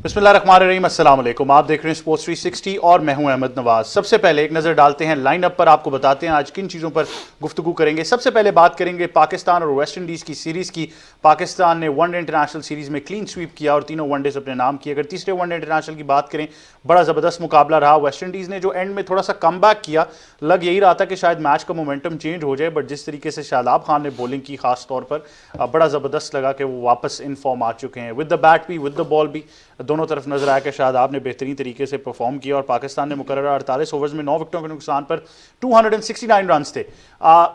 बिस्मिल्लाहिर्रहमानिर्रहीम, अस्सलाम वालेकुम। आप देख रहे हैं स्पोर्ट्स 360 और मैं हूं अहमद नवाज। सबसे पहले एक नज़र डालते हैं लाइनअप पर, आपको बताते हैं आज किन चीज़ों पर गुफ्तगू करेंगे। सबसे पहले बात करेंगे पाकिस्तान और वेस्ट इंडीज़ की सीरीज़ की। पाकिस्तान ने वनडे इंटरनेशनल सीरीज़ में क्लीन स्वीप किया और तीनों वनडेज अपने नाम किए। अगर तीसरे वनडे इंटरनेशनल की बात करें, बड़ा ज़बरदस्त मुकाबला रहा। वेस्ट इंडीज़ ने जो एंड में थोड़ा सा कम बैक किया, लग यही रहा था कि शायद मैच का मोमेंटम चेंज हो जाए, बट जिस तरीके से शादाब खान ने बॉलिंग की खास तौर पर, बड़ा ज़बरदस्त लगा कि वो वापस इन फॉर्म आ चुके हैं। विद द बैट भी, विद द बॉल भी, दोनों तरफ नजर आया कि शादाब ने बेहतरीन तरीके से परफॉर्म किया और पाकिस्तान ने मुकर्रर 48 ओवर्स में 9 विकेटों के नुकसान पर 269 रन थे।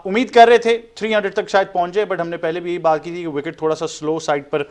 उम्मीद कर रहे थे 300 तक शायद पहुंच जाए, बट हमने पहले भी यही बात की थी कि विकेट थोड़ा सा स्लो साइड पर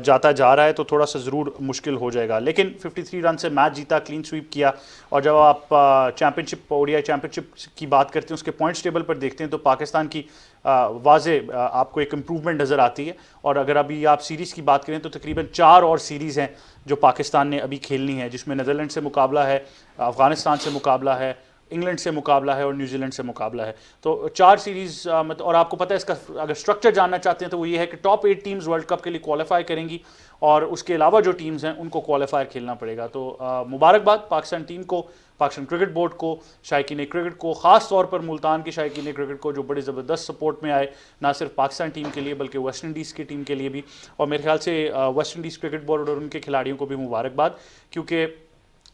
जाता जा रहा है, तो थोड़ा सा ज़रूर मुश्किल हो जाएगा। लेकिन 53 रन से मैच जीता, क्लीन स्वीप किया। और जब आप चैंपियनशिप, ओडीआई चैंपियनशिप की बात करते हैं, उसके पॉइंट्स टेबल पर देखते हैं तो पाकिस्तान की वाजे आपको एक इम्प्रूवमेंट नज़र आती है। और अगर अभी आप सीरीज़ की बात करें तो तकरीबन 4 और सीरीज़ हैं जो पाकिस्तान ने अभी खेलनी है, जिसमें नीदरलैंड से मुकाबला है, अफगानिस्तान से मुकाबला है, इंग्लैंड से मुकाबला है और न्यूजीलैंड से मुकाबला है। तो 4 सीरीज़ मतलब, और आपको पता है इसका अगर स्ट्रक्चर जानना चाहते हैं तो वो ये है कि टॉप 8 टीम्स वर्ल्ड कप के लिए क्वालिफाई करेंगी और उसके अलावा जो टीम्स हैं उनको क्वालिफायर खेलना पड़ेगा। तो मुबारकबाद पाकिस्तान टीम को, पाकिस्तान क्रिकेट बोर्ड को, शायकीन क्रिकेट को, ख़ास तौर पर मुल्तान की शायकीन क्रिकेट को, जो बड़ी ज़बरदस्त सपोर्ट में आए, ना सिर्फ पाकिस्तान टीम के लिए बल्कि वेस्ट इंडीज़ की टीम के लिए भी। और मेरे ख्याल से वेस्ट इंडीज़ क्रिकेट बोर्ड और उनके खिलाड़ियों को भी मुबारकबाद, क्योंकि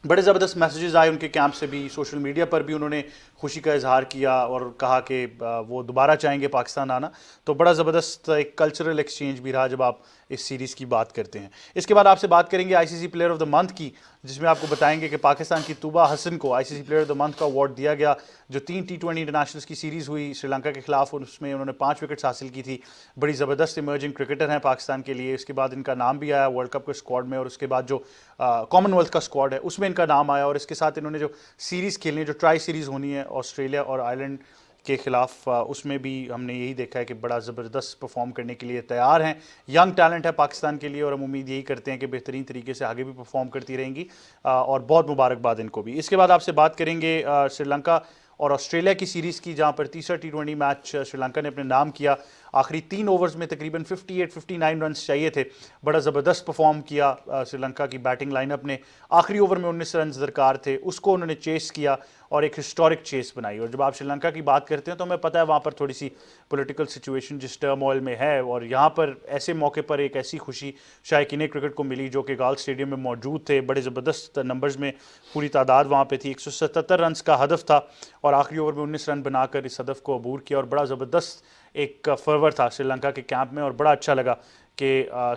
बड़े ज़बरदस्त मैसेजेस आए उनके कैंप से भी, सोशल मीडिया पर भी उन्होंने खुशी का इजहार किया और कहा कि वो दोबारा चाहेंगे पाकिस्तान आना। तो बड़ा ज़बरदस्त एक कल्चरल एक्सचेंज भी रहा जब आप इस सीरीज़ की बात करते हैं। इसके बाद आपसे बात करेंगे ICC player of the month की, जिसमें आपको बताएंगे कि पाकिस्तान की तूबा हसन को ICC player of the month का अवार्ड दिया गया। जो 3 T20 इंटरनेशनल्स की सीरीज़ हुई श्रीलंका के खिलाफ, उसमें उन्होंने 5 विकेट्स हासिल की थी। बड़ी ज़बरदस्त इमर्जिंग क्रिकेटर हैं पाकिस्तान के लिए। इसके बाद इनका नाम भी आया वर्ल्ड कप के स्क्वाड में, और उसके बाद जो कॉमनवेल्थ का स्क्वाड है उसमें इनका नाम आया। और इसके साथ इन्होंने जो सीरीज़ खेलनी है, जो ट्राई सीरीज़ होनी है ऑस्ट्रेलिया और आयरलैंड के खिलाफ, उसमें भी हमने यही देखा है कि बड़ा ज़बरदस्त परफॉर्म करने के लिए तैयार हैं। यंग टैलेंट है पाकिस्तान के लिए और हम उम्मीद यही करते हैं कि बेहतरीन तरीके से आगे भी परफॉर्म करती रहेंगी, और बहुत मुबारकबाद इनको भी। इसके बाद आपसे बात करेंगे श्रीलंका और ऑस्ट्रेलिया की सीरीज़ की, जहां पर तीसरा T20 मैच श्रीलंका ने अपने नाम किया। आखिरी 3 ओवर्स में तकरीबन 58-59 रन चाहिए थे। बड़ा ज़बरदस्त परफॉर्म किया श्रीलंका की बैटिंग लाइनअप ने। आखिरी ओवर में 19 रन दरकार थे, उसको उन्होंने चेस किया और एक हिस्टोरिक चेस बनाई। और जब आप श्रीलंका की बात करते हैं तो हमें पता है वहाँ पर थोड़ी सी पॉलिटिकल सिचुएशन जिस टर्मोइल में है, और यहाँ पर ऐसे मौके पर एक ऐसी खुशी शायकीन क्रिकेट को मिली जो कि गाल स्टेडियम में मौजूद थे। बड़े ज़बरदस्त नंबर्स में पूरी तादाद वहाँ पे थी। 177 रन का हदफ था और आखिरी ओवर में 19 रन बनाकर इस हदफ को अबूर किया। और बड़ा ज़बरदस्त एक फरवर था श्रीलंका के कैंप में और बड़ा अच्छा लगा कि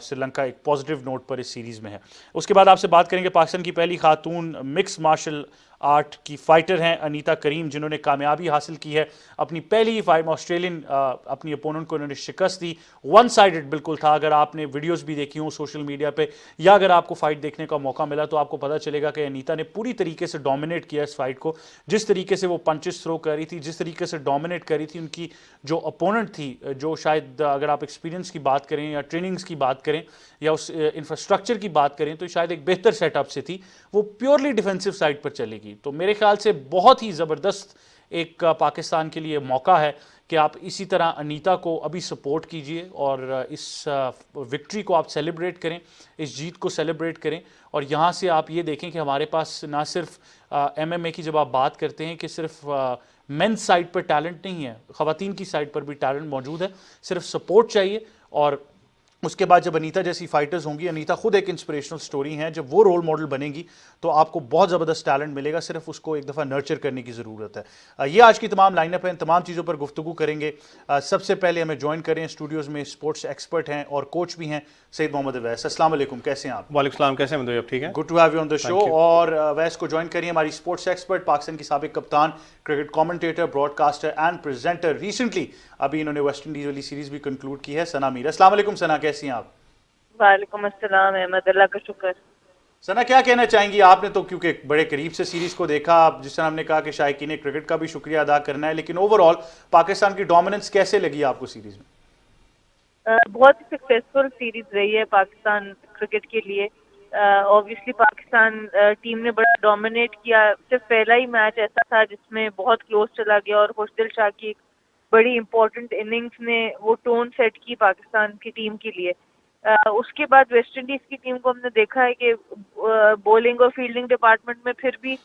श्रीलंका एक पॉजिटिव नोट पर इस सीरीज़ में है। उसके बाद आपसे बात करेंगे पाकिस्तान की पहली खातून मिक्स मार्शल आर्ट की फ़ाइटर हैं अनीता करीम, जिन्होंने कामयाबी हासिल की है। अपनी पहली फाइट में ऑस्ट्रेलियन अपनी अपोनेंट को इन्होंने शिकस्त दी। वन साइडेड बिल्कुल था। अगर आपने वीडियोस भी देखी हो सोशल मीडिया पे, या अगर आपको फाइट देखने का मौका मिला तो आपको पता चलेगा कि अनीता ने पूरी तरीके से डोमिनेट किया इस फाइट को। जिस तरीके से वो पंचेस थ्रो कर रही थी, जिस तरीके से डोमिनेट कर रही थी, उनकी जो अपोनेंट थी, जो शायद अगर आप एक्सपीरियंस की बात करें या ट्रेनिंग्स की बात करें या उस इंफ्रास्ट्रक्चर की बात करें, तो शायद एक बेहतर सेटअप से थी, वो प्योरली डिफेंसिव साइड पर चलेगी। तो मेरे ख्याल से बहुत ही ज़बरदस्त एक पाकिस्तान के लिए मौका है कि आप इसी तरह अनीता को अभी सपोर्ट कीजिए और इस विक्ट्री को आप सेलिब्रेट करें, इस जीत को सेलिब्रेट करें। और यहाँ से आप ये देखें कि हमारे पास ना सिर्फ MMA की जब आप बात करते हैं कि सिर्फ मेंस साइड पर टैलेंट नहीं है, ख़वातीन की साइड पर भी टैलेंट मौजूद है, सिर्फ सपोर्ट चाहिए। और उसके बाद जब अनीता जैसी फाइटर्स होंगी, अनीता खुद एक इंस्पिरेशनल स्टोरी है, जब वो रोल मॉडल बनेगी तो आपको बहुत ज़बरदस्त टैलेंट मिलेगा, सिर्फ उसको एक दफ़ा नर्चर करने की ज़रूरत है। ये आज की तमाम लाइनअप है, तमाम चीज़ों पर गुफ्तगू करेंगे। सबसे पहले हमें ज्वाइन करें स्टूडियोज़ में स्पोर्ट्स एक्सपर्ट हैं और कोच भी हैं, सैयद मोहम्मद अवैस। अस्सलाम वालेकुम, कैसे हैं आप? वालेकुम सलाम, कैसे हैं आप? ठीक है, good to have you on the show. और अवैस को ज्वाइन करिए हमारी स्पोर्ट्स एक्सपर्ट, पाकिस्तान की साबिक कप्तान, cricket commentator, broadcaster and presenter. Recently अभी इन्होंने वेस्ट इंडीज़ वाली सीरीज़ भी कंक्लूड की है, सना मीर। अस्सलाम वालेकुम सना, कैसी हैं आप? वालेकुम अस्सलाम अहमद, अल्लाह का शुक्र। सना, क्या कहना चाहेंगी? आपने तो क्योंकि बड़े करीब से सीरीज को देखा, आप जिस तरह हमने कहा कि शायकीन क्रिकेट का भी शुक्रिया अदा करना है, लेकिन ओवरऑल पाकिस्तान की डोमिनेंस कैसे लगी आपको सीरीज में? बहुत ही सक्सेसफुल सीरीज रही है पाकिस्तान क्रिकेट के लिए। ऑब्वियसली पाकिस्तान टीम ने बड़ा डोमिनेट किया। सिर्फ पहला ही मैच ऐसा था जिसमें बहुत क्लोज चला गया और खुशदिल शाह की बड़ी इंपॉर्टेंट इनिंग्स ने वो टोन सेट की पाकिस्तान की टीम के लिए। उसके बाद वेस्ट इंडीज की टीम को हमने देखा है कि बॉलिंग और फील्डिंग डिपार्टमेंट में फिर भी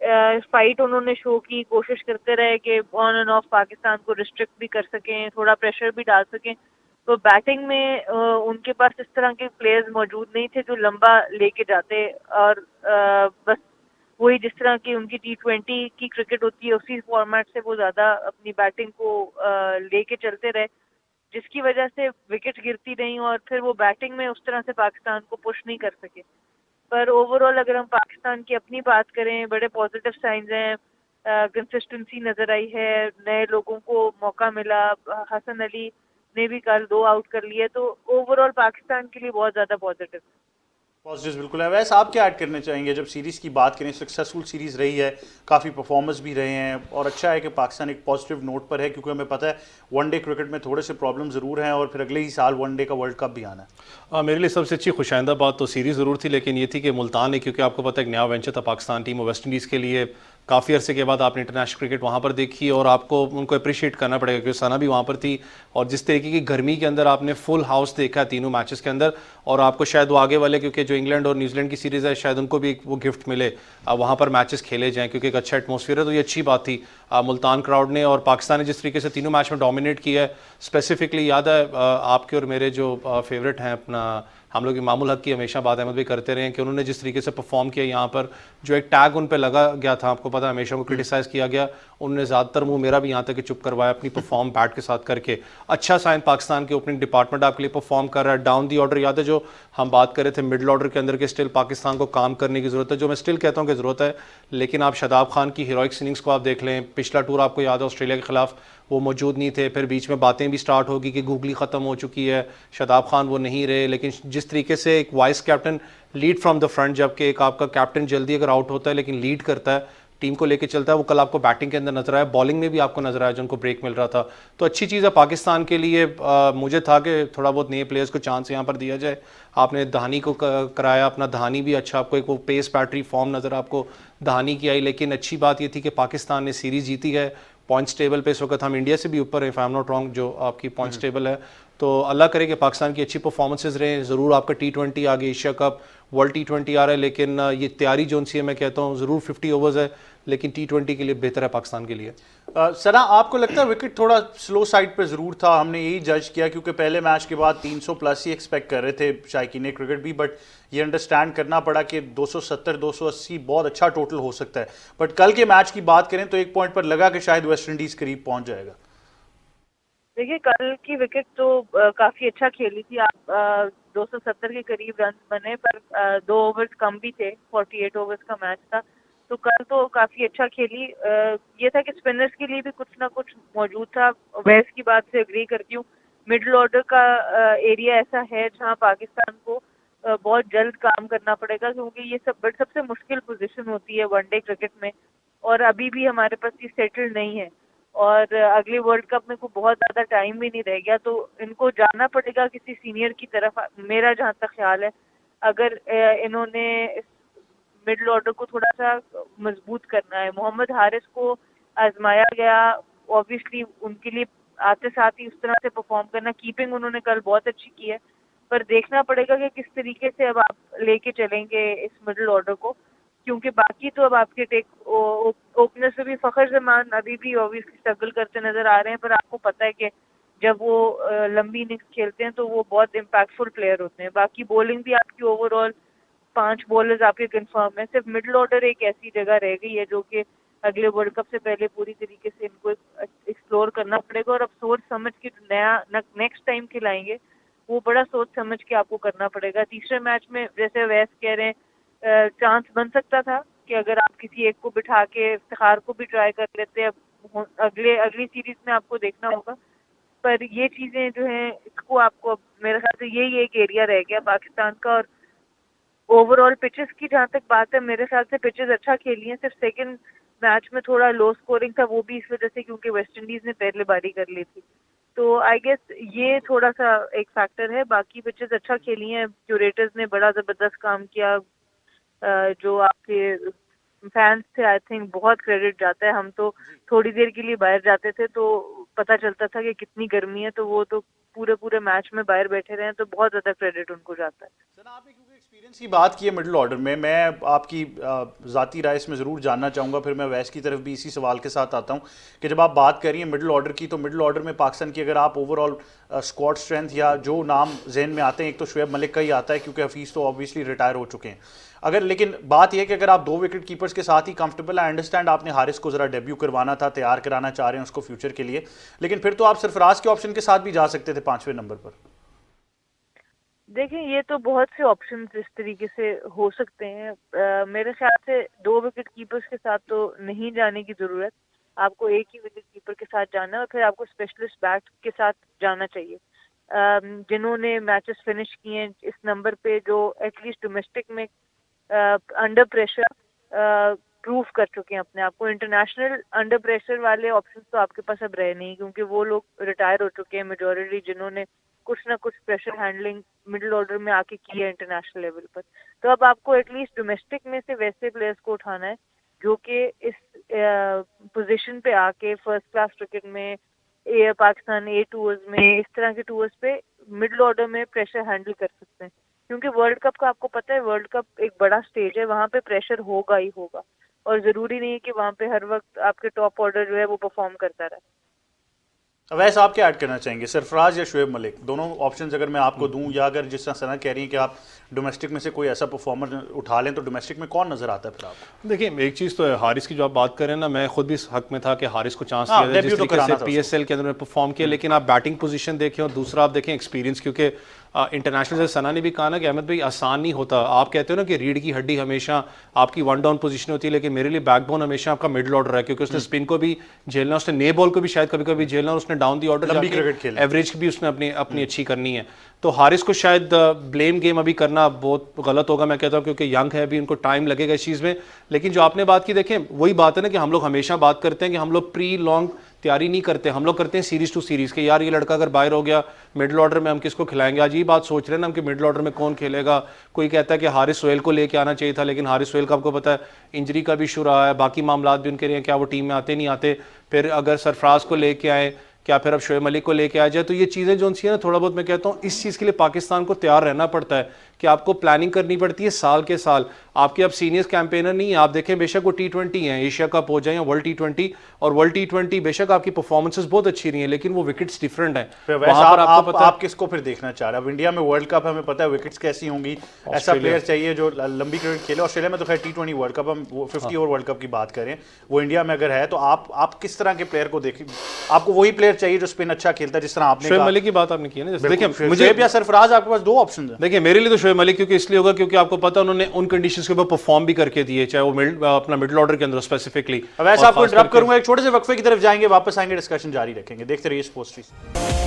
फाइट उन्होंने शो की, कोशिश करते रहे कि ऑन एंड ऑफ पाकिस्तान को रिस्ट्रिक्ट भी कर सकें, थोड़ा प्रेशर भी डाल सकें। तो बैटिंग में उनके पास इस तरह के प्लेयर्स मौजूद नहीं थे जो लंबा लेके जाते, और बस वही जिस तरह की उनकी T20 की क्रिकेट होती है उसी फॉर्मेट से वो ज़्यादा अपनी बैटिंग को लेके चलते रहे, जिसकी वजह से विकेट गिरती रहीं और फिर वो बैटिंग में उस तरह से पाकिस्तान को पुश नहीं कर सके। पर ओवरऑल अगर हम पाकिस्तान की अपनी बात करें, बड़े पॉजिटिव साइंस हैं, कंसिस्टेंसी नजर आई है, नए लोगों को मौका मिला, हसन अली ने भी कल 2 आउट कर लिए, तो ओवरऑल पाकिस्तान के लिए बहुत ज़्यादा पॉजिटिव। पॉजिटिव बिल्कुल है। वैसे आप क्या ऐड करना चाहेंगे जब सीरीज़ की बात करें? सक्सेसफुल सीरीज़ रही है, काफ़ी परफॉर्मेंस भी रहे हैं, और अच्छा है कि पाकिस्तान एक पॉजिटिव नोट पर है, क्योंकि हमें पता है वनडे क्रिकेट में थोड़े से प्रॉब्लम ज़रूर हैं और फिर अगले ही साल वनडे का वर्ल्ड कप भी आना है। मेरे लिए सबसे अच्छी खुशाइंदा बात तो सीरीज़ ज़रूर थी, लेकिन ये थी कि मुल्तान ने, क्योंकि आपको पता है एक नया वेंचर था पाकिस्तान टीम और वेस्ट इंडीज़ के लिए, काफ़ी अरसे के बाद आपने इंटरनेशनल क्रिकेट वहाँ पर देखी और आपको उनको अप्रिशिएट करना पड़ेगा क्योंकि सना भी वहाँ पर थी। और जिस तरीके की गर्मी के अंदर आपने फुल हाउस देखा तीनों मैचेस के अंदर, और आपको शायद वो आगे वाले, क्योंकि जो इंग्लैंड और न्यूजीलैंड की सीरीज़ है, शायद उनको भी एक वो गिफ्ट मिले वहाँ पर मैचेस खेले जाएँ, क्योंकि एक अच्छा एटमॉस्फेयर है। तो ये अच्छी बात थी मुल्तान क्राउड ने, और पाकिस्तान ने जिस तरीके से तीनों मैच में डोमिनेट किया है। स्पेसिफिकली याद है आपके और मेरे जो फेवरेट हैं अपना, हम लोग इमामुल हक की हमेशा बात अहमद भी करते रहे हैं कि उन्होंने जिस तरीके से परफॉर्म किया यहाँ पर, जो एक टैग उन पे लगा गया था, आपको पता है हमेशा वो क्रिटिसाइज़ किया गया, उन्होंने ज़्यादातर मुंह मेरा भी यहाँ तक कि चुप करवाया अपनी परफॉर्म बैट के साथ करके। अच्छा साइन पाकिस्तान के ओपनिंग डिपार्टमेंट आपके लिए परफॉर्म कर रहा है। डाउन दी ऑर्डर याद है जो हम बात कर रहे थे मिडल ऑर्डर के अंदर के, स्टिल पाकिस्तान को काम करने की ज़रूरत है, जो मैं स्टिल कहता हूँ कि ज़रूरत है। लेकिन आप शादाब खान की हीरोइक इनिंग्स को आप देख लें, पिछला टूर आपको याद है ऑस्ट्रेलिया के खिलाफ वो मौजूद नहीं थे, फिर बीच में बातें भी स्टार्ट होगी कि गूगली ख़त्म हो चुकी है, शादाब खान वो नहीं रहे। लेकिन जिस तरीके से एक vice captain lead from the front, जबकि एक आपका कैप्टन जल्दी अगर आउट होता है लेकिन लीड करता है, टीम को लेके चलता है, वो कल आपको बैटिंग के अंदर नजर आया, बॉलिंग में भी आपको नजर आया जो उनको ब्रेक मिल रहा था। तो अच्छी चीज़ है पाकिस्तान के लिए। मुझे था कि थोड़ा बहुत नए प्लेयर्स को चांस यहाँ पर दिया जाए। आपने दहानी को कराया, अपना दहानी भी अच्छा, आपको एक वो पेस बैटरी फॉर्म नज़र आपको दहानी की आई। लेकिन अच्छी बात ये थी कि पाकिस्तान ने सीरीज़ जीती है। पॉइंट्स टेबल पे इस वक्त हम इंडिया से भी ऊपर है, if I am not wrong, जो आपकी पॉइंट्स टेबल है। तो अल्लाह करे कि पाकिस्तान की अच्छी परफॉर्मेंसेज रहे। ज़रूर आपका T20 आगे, एशिया कप, वर्ल्ड T20 आ रहा है, लेकिन ये तैयारी जो सी है, मैं कहता हूँ ज़रूर 50 ओवर्स है, लेकिन T20 के लिए बेहतर है पाकिस्तान के लिए। सना, आपको लगता है विकेट थोड़ा स्लो साइड पे ज़रूर था? हमने यही जज किया क्योंकि पहले मैच के बाद 300 प्लस ही एक्सपेक्ट कर रहे थे शायकीन क्रिकेट भी, बट ये अंडरस्टैंड करना पड़ा कि 270 280 बहुत अच्छा टोटल हो सकता है। बट कल के मैच की बात करें तो एक पॉइंट पर लगा कि शायद वेस्ट इंडीज़ करीब पहुंच जाएगा। देखिए, कल की विकेट तो काफी अच्छा खेली थी। आप 270 के करीब रन बने, पर 2 ओवर्स कम भी थे, 48 ओवर्स का मैच था, तो कल तो काफी अच्छा खेली। ये था कि स्पिनर्स के लिए भी कुछ ना कुछ मौजूद था। वैस की बात से एग्री करती हूँ, मिडिल ऑर्डर का एरिया ऐसा है जहाँ पाकिस्तान को बहुत जल्द काम करना पड़ेगा, क्योंकि ये सबसे मुश्किल पोजीशन होती है वनडे क्रिकेट में, और अभी भी हमारे पास ये सेटल नहीं है, और अगले वर्ल्ड कप में को बहुत ज़्यादा टाइम भी नहीं रह गया, तो इनको जाना पड़ेगा किसी सीनियर की तरफ, मेरा जहाँ तक ख्याल है। अगर इन्होंने मिडिल ऑर्डर को थोड़ा सा मजबूत करना है। मोहम्मद हारिस को आजमाया गया, ऑब्वियसली उनके लिए आते साथ ही उस तरह से परफॉर्म करना, कीपिंग उन्होंने कल बहुत अच्छी की है, पर देखना पड़ेगा कि किस तरीके से अब आप लेके चलेंगे इस मिडिल ऑर्डर को, क्योंकि बाकी तो अब आपके ओपनर से भी फ़खर जमान अभी भी ऑब्वियसली स्ट्रगल करते नजर आ रहे हैं, पर आपको पता है कि जब वो लंबी इनिंग्स खेलते हैं तो वो बहुत इम्पैक्टफुल प्लेयर होते हैं। बाकी बॉलिंग भी आपकी ओवरऑल 5 बॉलर्स आपके कंफर्म है, सिर्फ मिडिल ऑर्डर एक ऐसी जगह रह गई है जो कि अगले वर्ल्ड कप से पहले पूरी तरीके से इनको एक्सप्लोर करना पड़ेगा, और अब सोच समझ के नया नेक्स्ट टाइम खिलाएंगे वो बड़ा सोच समझ के आपको करना पड़ेगा। तीसरे मैच में जैसे वैस कह रहे हैं, चांस बन सकता था कि अगर आप किसी एक को बिठा के इफ्तिखार को भी ट्राई कर लेते, अब अगली सीरीज में आपको देखना होगा। पर ये चीजें जो हैं इसको आपको, मेरे ख्याल से यही एक एरिया रह गया पाकिस्तान का। और ओवरऑल पिचेस की जहाँ तक बात है, मेरे ख्याल से पिचेस अच्छा खेली हैं, सिर्फ सेकंड मैच में थोड़ा लो स्कोरिंग था, वो भी इस वजह से क्योंकि वेस्ट इंडीज ने पहले बारी कर ली थी। तो आई गेस ये थोड़ा सा एक फैक्टर है। बाकी पिचेस अच्छा खेली हैं, क्यूरेटर्स ने बड़ा जबरदस्त काम किया। जो आपके फैंस थे, आई थिंक बहुत क्रेडिट जाता है। हम तो थोड़ी देर के लिए बाहर जाते थे तो पता चलता था कि कितनी गर्मी है, तो वो तो पूरे मैच में बाहर बैठे रहे हैं, तो बहुत ज़्यादा क्रेडिट उनको जाता है। सर आपने क्योंकि एक्सपीरियंस की बात की है मिडिल ऑर्डर में, मैं आपकी ज़ाती राय इसमें ज़रूर जानना चाहूँगा, फिर मैं वैस की तरफ भी इसी सवाल के साथ आता हूँ कि जब आप बात कर रही हैं मिडिल ऑर्डर की, तो मिडिल ऑर्डर में पाकिस्तान की अगर आप ओवरऑल स्क्वाड स्ट्रेंथ या जो नाम जहन में आते हैं, एक तो शुएब मलिक का ही आता है क्योंकि हफीज़ तो ऑब्वियसली रिटायर हो चुके हैं। अगर लेकिन बात यह है कि अगर आप 2 विकेट कीपर्स के साथ ही कंफर्टेबल, आई अंडरस्टैंड आपने हारिस को ज़रा डेब्यू करवाना था, तैयार कराना चाह रहे हैं उसको फ्यूचर के लिए, लेकिन फिर तो आप सरफराज के ऑप्शन के साथ भी जा सकते थे 5वें नंबर पर। देखें, ये तो बहुत से ऑप्शंस इस तरीके से हो सकते हैं। मेरे ख्याल से 2 विकेट कीपर्स के साथ तो नहीं जाने की ज़रूरत, आपको एक ही विकेट कीपर के साथ जाना है और फिर आपको स्पेशलिस्ट बैट के साथ जाना चाहिए, जिन्होंने मैचेस फिनिश किए हैं इस नंबर पे, जो एटलीस्ट डोमेस्टिक में अंडर प्रेशर प्रूव कर चुके हैं अपने आप को। इंटरनेशनल अंडर प्रेशर वाले ऑप्शंस तो आपके पास अब रहे नहीं, क्योंकि वो लोग रिटायर हो चुके हैं मेजॉरिटी, जिन्होंने कुछ ना कुछ प्रेशर हैंडलिंग मिडिल ऑर्डर में आके की है इंटरनेशनल लेवल पर। तो अब आपको एटलीस्ट डोमेस्टिक में से वैसे प्लेयर्स को उठाना है जो कि इस पोजीशन पे आके फर्स्ट क्लास क्रिकेट में, पाकिस्तान ए टूर्स में, इस तरह के टूर्स पे मिडिल ऑर्डर में प्रेशर हैंडल कर सकते हैं। क्योंकि वर्ल्ड कप का आपको पता है, वर्ल्ड कप एक बड़ा स्टेज है, वहाँ पे प्रेशर होगा ही होगा, और ज़रूरी नहीं है कि वहाँ पे हर वक्त आपके टॉप ऑर्डर जो है वो परफॉर्म करता रहे। वैसे आप क्या ऐड करना चाहेंगे, सरफराज या शुएब मलिक, दोनों ऑप्शंस अगर मैं आपको दूं, या अगर जिस तरह सना कह रही हैं कि आप डोमेस्टिक में से कोई ऐसा परफॉर्मर उठा लें, तो डोमेस्टिक में कौन नजर आता है फिर आपको? देखिए, एक चीज़ तो है, हारिस की जो आप बात करें ना, मैं खुद भी इस हक में था कि हारिस को चांस हाँ, दिया जाए, डेब्यू जिस तो तरीके कराना से था पीएसएल के अंदर परफॉर्म किया। लेकिन आप बैटिंग पोजीशन देखें और दूसरा आप देखें एक्सपीरियंस, क्योंकि इंटरनेशनल जैसे सना ने भी कहा ना कि अहमद भाई आसान नहीं होता। आप कहते हो ना कि रीढ़ की हड्डी हमेशा आपकी वन डाउन पोजीशन होती है, लेकिन मेरे लिए बैकबोन हमेशा आपका मिडिल ऑर्डर है, क्योंकि उसने स्पिन को भी झेलना, उसने ने बॉल को भी शायद कभी कभी झेलना, और उसने डाउन दी ऑर्डर लंबी क्रिकेट खेलना, एवरेज भी उसने अपनी अच्छी करनी है। तो हारिस को शायद ब्लेम गेम अभी करना बहुत गलत होगा, मैं कहता हूँ, क्योंकि यंग है अभी, उनको टाइम लगेगा इस चीज़ में। लेकिन जो आपने बात की, देखें वही बात है ना कि हम लोग हमेशा बात करते हैं कि हम लोग प्री लॉन्ग तैयारी नहीं करते, हम लोग करते हैं सीरीज टू सीरीज के। यार ये लड़का अगर बाहर हो गया मिडिल ऑर्डर में, हम किसको खिलाएंगे? आज ये बात सोच रहे हैं ना हम कि मिडिल ऑर्डर में कौन खेलेगा। कोई कहता है कि हारिस सोहेल को लेके आना चाहिए था, लेकिन हारिस सोहेल का आपको पता है इंजरी का भी इशू रहा है, बाकी मामला भी उनके लिए, क्या वो टीम में आते नहीं आते। फिर अगर सरफराज को लेके आए, क्या फिर अब शुएब मलिक को लेके आ जाए, तो ये चीज़ें जो सी है ना, थोड़ा बहुत मैं कहता हूँ इस चीज़ के लिए पाकिस्तान को तैयार रहना पड़ता है कि आपको प्लानिंग करनी पड़ती है साल के साल। आपके अब सीनियर कैंपेनर नहीं है, आप देखें बेशक वो T20 हैं, एशिया कप हो जाए या वर्ल्ड T20, और वर्ल्ड T20 बेशक आपकी परफॉर्मेंसेस बहुत अच्छी रही है, लेकिन वो विकेट्स डिफरेंट हैं। वहां पर आपको पता आप किसको फिर देखना चाह रहे हैं? अब इंडिया में वर्ल्ड कप हमें पता है विकेट्स कैसी होंगी, ऐसा प्लेयर चाहिए जो लंबी क्रिकेट खेले। ऑस्ट्रेलिया में तो खैर T20 वर्ल्ड कप, हम 50 ओवर वर्ल्ड कप की बात करें, वो इंडिया में अगर है तो आप किस तरह के प्लेयर को देखें? आपको वही प्लेयर चाहिए जो स्पिन अच्छा खेलता है, जिस तरह आपने शुएब मलिक की बात आपने की है ना। जैसे देखिए, मुझे या सरफराज, आपके पास 2 ऑप्शन है। देखिए मेरे लिए तो शुएब मलिक, क्योंकि इसलिए होगा क्योंकि आपको पता है उन्होंने उन कंडीशंस के ऊपर परफॉर्म भी करके दिए, चाहे वो अपना मिडिल ऑर्डर के अंदर स्पेसिफिकली। वैसे आपको इंटरप्ट करूंगा, एक छोटे से वक्फे की तरफ जाएंगे, वापस आएंगे, डिस्कशन जारी रखेंगे। देखते रहिए sports 360।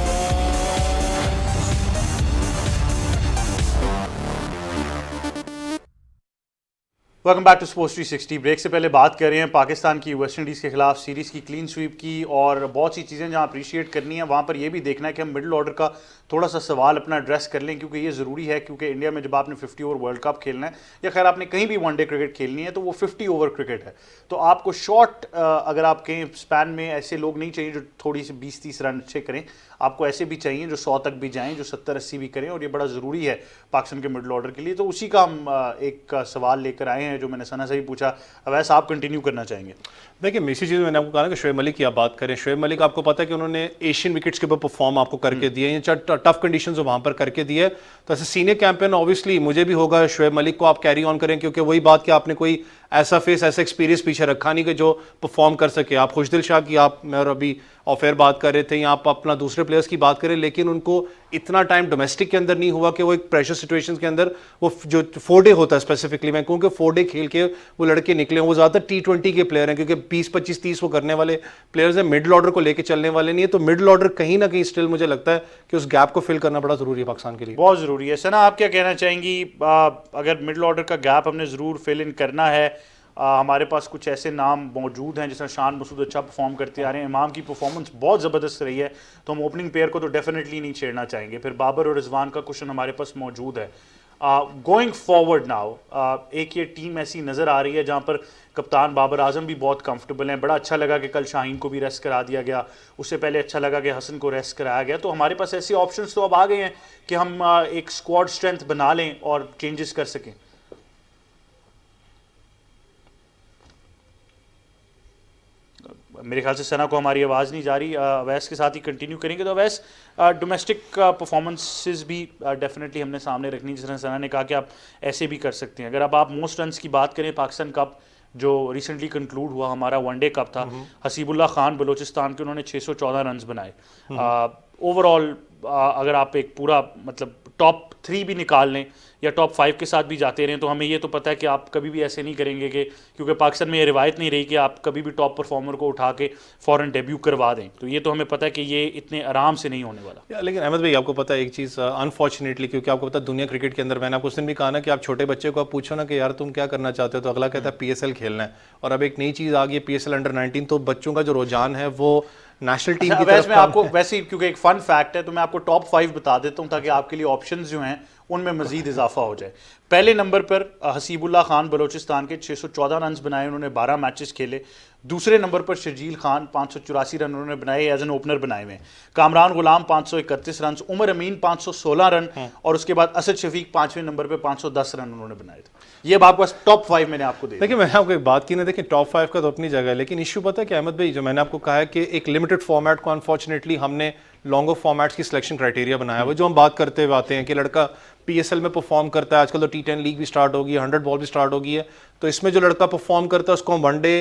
Welcome back to sports 360। Break से पहले बात कर रहे हैं पाकिस्तान की वेस्ट इंडीज़ के खिलाफ सीरीज़ की क्लीन स्वीप की, और बहुत सी चीज़ें जहां अप्रिशिएट करनी है, वहां पर यह भी देखना है कि हम मिडिल ऑर्डर का थोड़ा सा सवाल अपना एड्रेस कर लें, क्योंकि ये ज़रूरी है। क्योंकि इंडिया में जब आपने 50 ओवर वर्ल्ड कप खेलना है, या खैर आपने कहीं भी वनडे क्रिकेट खेलनी है, तो वो 50 ओवर क्रिकेट है। तो आपको शॉर्ट, अगर आप कहें स्पैन में, ऐसे लोग नहीं चाहिए जो थोड़ी सी 20-30 रन अच्छे करें। आपको ऐसे भी चाहिए जो 100 तक भी जाएं, जो 70-80 भी करें, और ये बड़ा ज़रूरी है पाकिस्तान के मिडिल ऑर्डर के लिए। तो उसी का हम एक सवाल लेकर आए हैं जो मैंने सना से भी पूछा। वैसे आप कंटिन्यू करना चाहेंगे? देखिए इसी चीज़ में मैंने आपको कहा ना कि शुएब मलिक की आप बात करें, शुएब मलिक आपको पता है कि उन्होंने एशियन विकेट्स के ऊपर परफॉर्म आपको करके दिए हैं, टफ कंडीशंस वहाँ पर करके दिए। तो ऐसे सीनियर कैंपेन ऑब्वियसली मुझे भी होगा शुएब मलिक को आप कैरी ऑन करें, क्योंकि वही बात कि आपने कोई ऐसा फेस, ऐसा एक्सपीरियंस पीछे रखा नहीं कि जो परफॉर्म कर सके। आप खुशदिल शाह की आप मैं और अभी ऑफेयर बात कर रहे थे, या आप अपना दूसरे प्लेयर्स की बात करें, लेकिन उनको इतना टाइम डोमेस्टिक के अंदर नहीं हुआ कि वो एक प्रेशर सिचुएशंस के अंदर वो जो 4 डे होता है स्पेसिफिकली, मैं कहूँ कि 4 डे खेल के वो लड़के निकले। वो ज़्यादातर T20 के प्लेयर हैं, क्योंकि 20-25-30 वो करने वाले प्लेयर्स हैं, मिडिल ऑर्डर को लेकर चलने वाले नहीं है। तो मिडिल ऑर्डर कहीं ना कहीं स्टिल मुझे लगता है कि उस गैप को फिल करना बड़ा ज़रूरी है पाकिस्तान के लिए, बहुत ज़रूरी है। सना आप क्या कहना चाहेंगी? अगर मिडिल ऑर्डर का गैप हमने ज़रूर फिल इन करना है, हमारे पास कुछ ऐसे नाम मौजूद हैं, जिसमें शान मसूद अच्छा परफॉर्म करते आ रहे हैं, इमाम की परफॉर्मेंस बहुत ज़बरदस्त रही है, तो हम ओपनिंग पेयर को तो डेफिनेटली नहीं छेड़ना चाहेंगे। फिर बाबर और रिजवान का क्वेश्चन हमारे पास मौजूद है। गोइंग फॉरवर्ड नाउ, एक ये टीम ऐसी नज़र आ रही है जहाँ पर कप्तान बाबर आजम भी बहुत कंफर्टेबल हैं। बड़ा अच्छा लगा कि कल शाहीन को भी रेस्ट करा दिया गया, उससे पहले अच्छा लगा कि हसन को रेस्ट कराया गया। तो हमारे पास ऐसे ऑप्शंस तो अब आ गए हैं कि हम एक स्क्वाड स्ट्रेंथ बना लें और चेंजेस कर सकें। मेरे ख्याल से सना को हमारी आवाज़ नहीं जा रही, अवैस के साथ ही कंटिन्यू करेंगे। तो अवैस, डोमेस्टिक परफॉर्मेंसेस भी डेफिनेटली हमने सामने रखनी, जिस तरह सना ने कहा कि आप ऐसे भी कर सकते हैं। अगर अब आप मोस्ट रन्स की बात करें, पाकिस्तान कप जो रिसेंटली कंक्लूड हुआ, हमारा वनडे कप था, हसीबुल्लाह खान बलोचिस्तान के, उन्होंने 614 रन्स बनाए। ओवरऑल अगर आप एक पूरा मतलब टॉप 3 भी निकाल लें या टॉप 5 के साथ भी जाते रहें, तो हमें ये तो पता है कि आप कभी भी ऐसे नहीं करेंगे कि, क्योंकि पाकिस्तान में ये रिवायत नहीं रही कि आप कभी भी टॉप परफॉर्मर को उठा के फ़ौरन डेब्यू करवा दें। तो ये तो हमें पता है कि ये इतने आराम से नहीं होने वाला। लेकिन अहमद भाई, आपको पता है एक चीज़, अनफॉर्चुनेटली, क्योंकि आपको पता है दुनिया क्रिकेट के अंदर, मैंने आपको उस दिन भी कहा ना कि आप छोटे बच्चे को आप पूछो ना कि यार तुम क्या करना चाहते हो, तो अगला कहता है PSL खेलना है। और अब एक नई चीज़ आ गई है, PSL अंडर 19, तो बच्चों का जो रुझान है वो नेशनल टीम की तरफ। मैं आपको वैसे ही, क्योंकि एक फन फैक्ट है, तो मैं आपको टॉप 5 बता देता हूँ ताकि आपके लिए ऑप्शंस जो हैं उनमें मजीद इजाफा हो जाए। पहले नंबर पर हसीबुल्लाह खान बलोचिस्तान के 614 रन बनाए, उन्होंने 12 मैचेस खेले। दूसरे नंबर पर शर्जील खान 584 रन उन्होंने बनाए, एज एन ओपनर बनाए हुए। कामरान गुलाम 531 रन, उमर अमीन 516 रन, और उसके बाद असद शफीक 5वें नंबर पर 510 रन उन्होंने बनाए थे। ये आपको टॉप 5 मैंने आपको दे। देखिए, मैंने आपको एक बात की ना, देखिए टॉप 5 का तो अपनी जगह है, लेकिन इशू पता है कि अहमद भाई, जो मैंने आपको कहा है कि एक लिमिटेड फॉर्मेट को अनफॉर्चुनेटली हमने लॉन्गर फॉर्मेट्स की सिलेक्शन क्राइटेरिया बनाया हुआ है, जो हम बात करते हुए आते हैं कि लड़का PSL में परफॉर्म करता है। आजकल तो T10 लीग भी स्टार्ट हो गई है, 100 बॉल भी स्टार्ट हो गई है, तो इसमें जो लड़का परफॉर्म करता है उसको हम वनडे,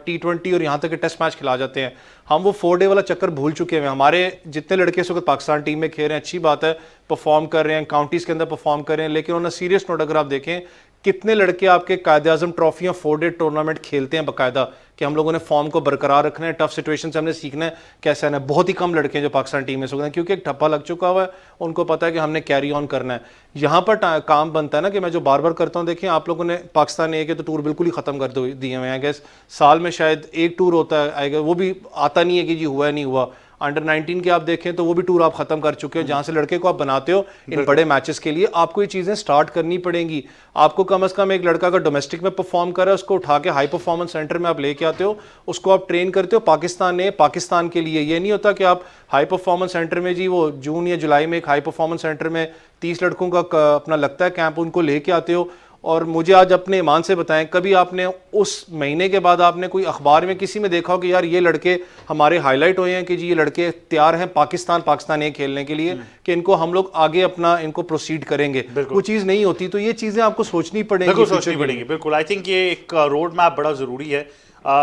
T20 और यहाँ तक कि टेस्ट मैच खिला जाते हैं। हम वो 4 डे वाला चक्कर भूल चुके हैं। हमारे जितने लड़के इस वक्त पाकिस्तान टीम में खेल रहे हैं, अच्छी बात है, परफॉर्म कर रहे हैं, काउंटीज़ के अंदर परफॉर्म कर रहे हैं, लेकिन ऑन अ सीरियस नोट अगर आप देखें, कितने लड़के आपके कायद-ए-आज़म ट्रॉफियाँ 4 डे टूर्नामेंट खेलते हैं बाकायदा, कि हम लोगों ने फॉर्म को बरकरार रखना है, टफ सिचुएशन से हमने सीखना है कैसे आना है। बहुत ही कम लड़के हैं जो पाकिस्तान टीम में सकते हैं, क्योंकि एक ठप्पा लग चुका हुआ है, उनको पता है कि हमने कैरी ऑन करना है। यहाँ पर काम बनता है ना, कि मैं जो बार बार करता हूँ, देखिए आप लोगों ने पाकिस्तान ने एक तो टूर बिल्कुल ही ख़त्म कर दिए हुए हैं। गैस साल में शायद एक टूर होता है आएगा, वो भी आता नहीं है कि जी हुआ है नहीं हुआ। अंडर 19 के आप देखें तो वो भी टूर आप खत्म कर चुके हो, जहां से लड़के को आप बनाते हो इन बड़े मैचेस के लिए। आपको ये चीजें स्टार्ट करनी पड़ेंगी। आपको कम से कम एक लड़का अगर डोमेस्टिक में परफॉर्म कर रहा है, उसको उठा के हाई परफॉर्मेंस सेंटर में आप लेके आते हो, उसको आप ट्रेन करते हो पाकिस्तान ने, पाकिस्तान के लिए। ये नहीं होता कि आप हाई परफॉर्मेंस सेंटर में जी वो जून या जुलाई में एक हाई परफॉर्मेंस सेंटर में 30 लड़कों का अपना लगता है कैंप, उनको लेके आते हो। और मुझे आज अपने ईमान से बताएं, कभी आपने उस महीने के बाद आपने कोई अखबार में किसी में देखा हो कि यार ये लड़के हमारे हाईलाइट हुए हैं, कि जी ये लड़के तैयार हैं पाकिस्तान ये खेलने के लिए, कि इनको हम लोग आगे अपना इनको प्रोसीड करेंगे? वो चीज़ नहीं होती। तो ये चीज़ें आपको सोचनी पड़ेंगी। बिल्कुल, आई थिंक ये एक रोड मैप बड़ा ज़रूरी है।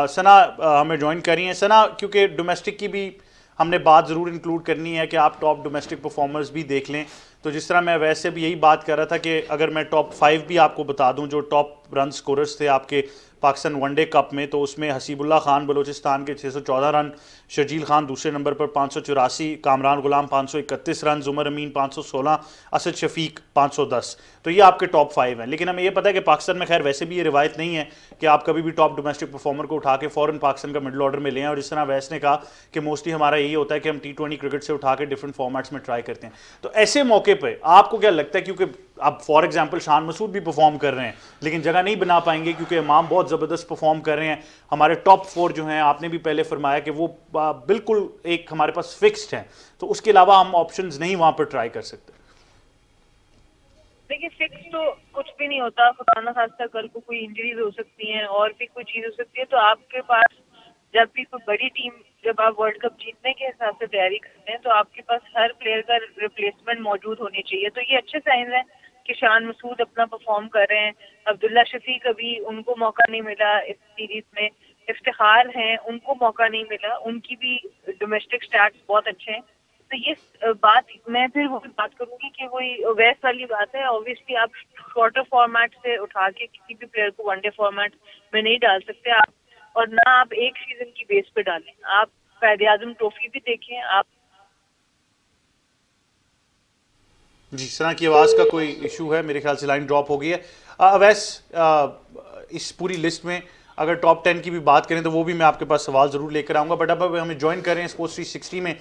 सना हमें ज्वाइन कर रही हैं। सना, क्योंकि डोमेस्टिक की भी हमने बात ज़रूर इंक्लूड करनी है कि आप टॉप डोमेस्टिक परफॉर्मर्स भी देख लें। तो जिस तरह मैं वैसे भी यही बात कर रहा था कि अगर मैं टॉप 5 भी आपको बता दूं जो टॉप रन स्कोरर्स थे आपके पाकिस्तान वनडे कप में, तो उसमें हसीबुल्लाह खान बलोचिस्तान के 614 रन, शर्जील खान दूसरे नंबर पर 584, कामरान गुलाम 531 रन, उमर अमीन 516, असद शफीक 510। तो ये आपके टॉप 5 हैं। लेकिन हमें ये पता है कि पाकिस्तान में खैर वैसे भी ये रिवायत नहीं है कि आप कभी भी टॉप डोमेस्टिक परफॉर्मर को उठा के फ़ौरन पाकिस्तान का मिडल ऑर्डर में लें। और जिस तरह वैस ने कहा कि मोस्टली हमारा यही होता है कि हम T20 क्रिकेट से उठा के डिफरेंट फॉर्मेट्स में ट्राई करते हैं। तो ऐसे मौके पर आपको क्या लगता है, क्योंकि अब फॉर एग्जांपल शान मसूद भी परफॉर्म कर रहे हैं लेकिन जगह नहीं बना पाएंगे क्योंकि इमाम बहुत ज़बरदस्त परफॉर्म कर रहे हैं, हमारे टॉप 4 जो हैं, आपने भी पहले फरमाया कि वो बिल्कुल एक हमारे पास फिक्स्ड हैं, तो उसके अलावा हम ऑप्शंस नहीं वहां पर ट्राई कर सकते? देखिए, फिक्स तो कुछ भी नहीं होता। खुदा ना खास्ता कल को कोई इंजरीज हो सकती हैं और भी कोई चीज़ हो सकती है। तो आपके पास जब भी कोई बड़ी टीम, जब आप वर्ल्ड कप जीतने के हिसाब से तैयारी करते हैं, तो आपके पास हर प्लेयर का रिप्लेसमेंट मौजूद होनी चाहिए। तो ये अच्छे साइन है कि शान मसूद अपना परफॉर्म कर रहे हैं, अब्दुल्ला शफीक अभी उनको मौका नहीं मिला इस सीरीज में, इफ्तिखार हैं उनको मौका नहीं मिला, उनकी भी डोमेस्टिक स्टैट्स बहुत अच्छे हैं। तो ये बात मैं फिर वो बात करूंगी कि वही वैस वाली बात है। ऑब्वियसली आप शॉर्टर फॉर्मेट से उठा के किसी भी प्लेयर को वनडे फॉर्मेट में नहीं डाल सकते आप, और ना आप एक सीजन की बेस पे डालें। आप कायद-ए-आज़म ट्रॉफी भी देखें। आप जी, सना की आवाज़ का कोई इशू है, मेरे ख्याल से लाइन ड्रॉप हो गई है। अवैस, इस पूरी लिस्ट में अगर टॉप 10 की भी बात करें तो वो भी मैं आपके पास सवाल ज़रूर लेकर आऊँगा, बट अब हमें ज्वाइन कर रहे हैं स्पोर्ट्स 360 में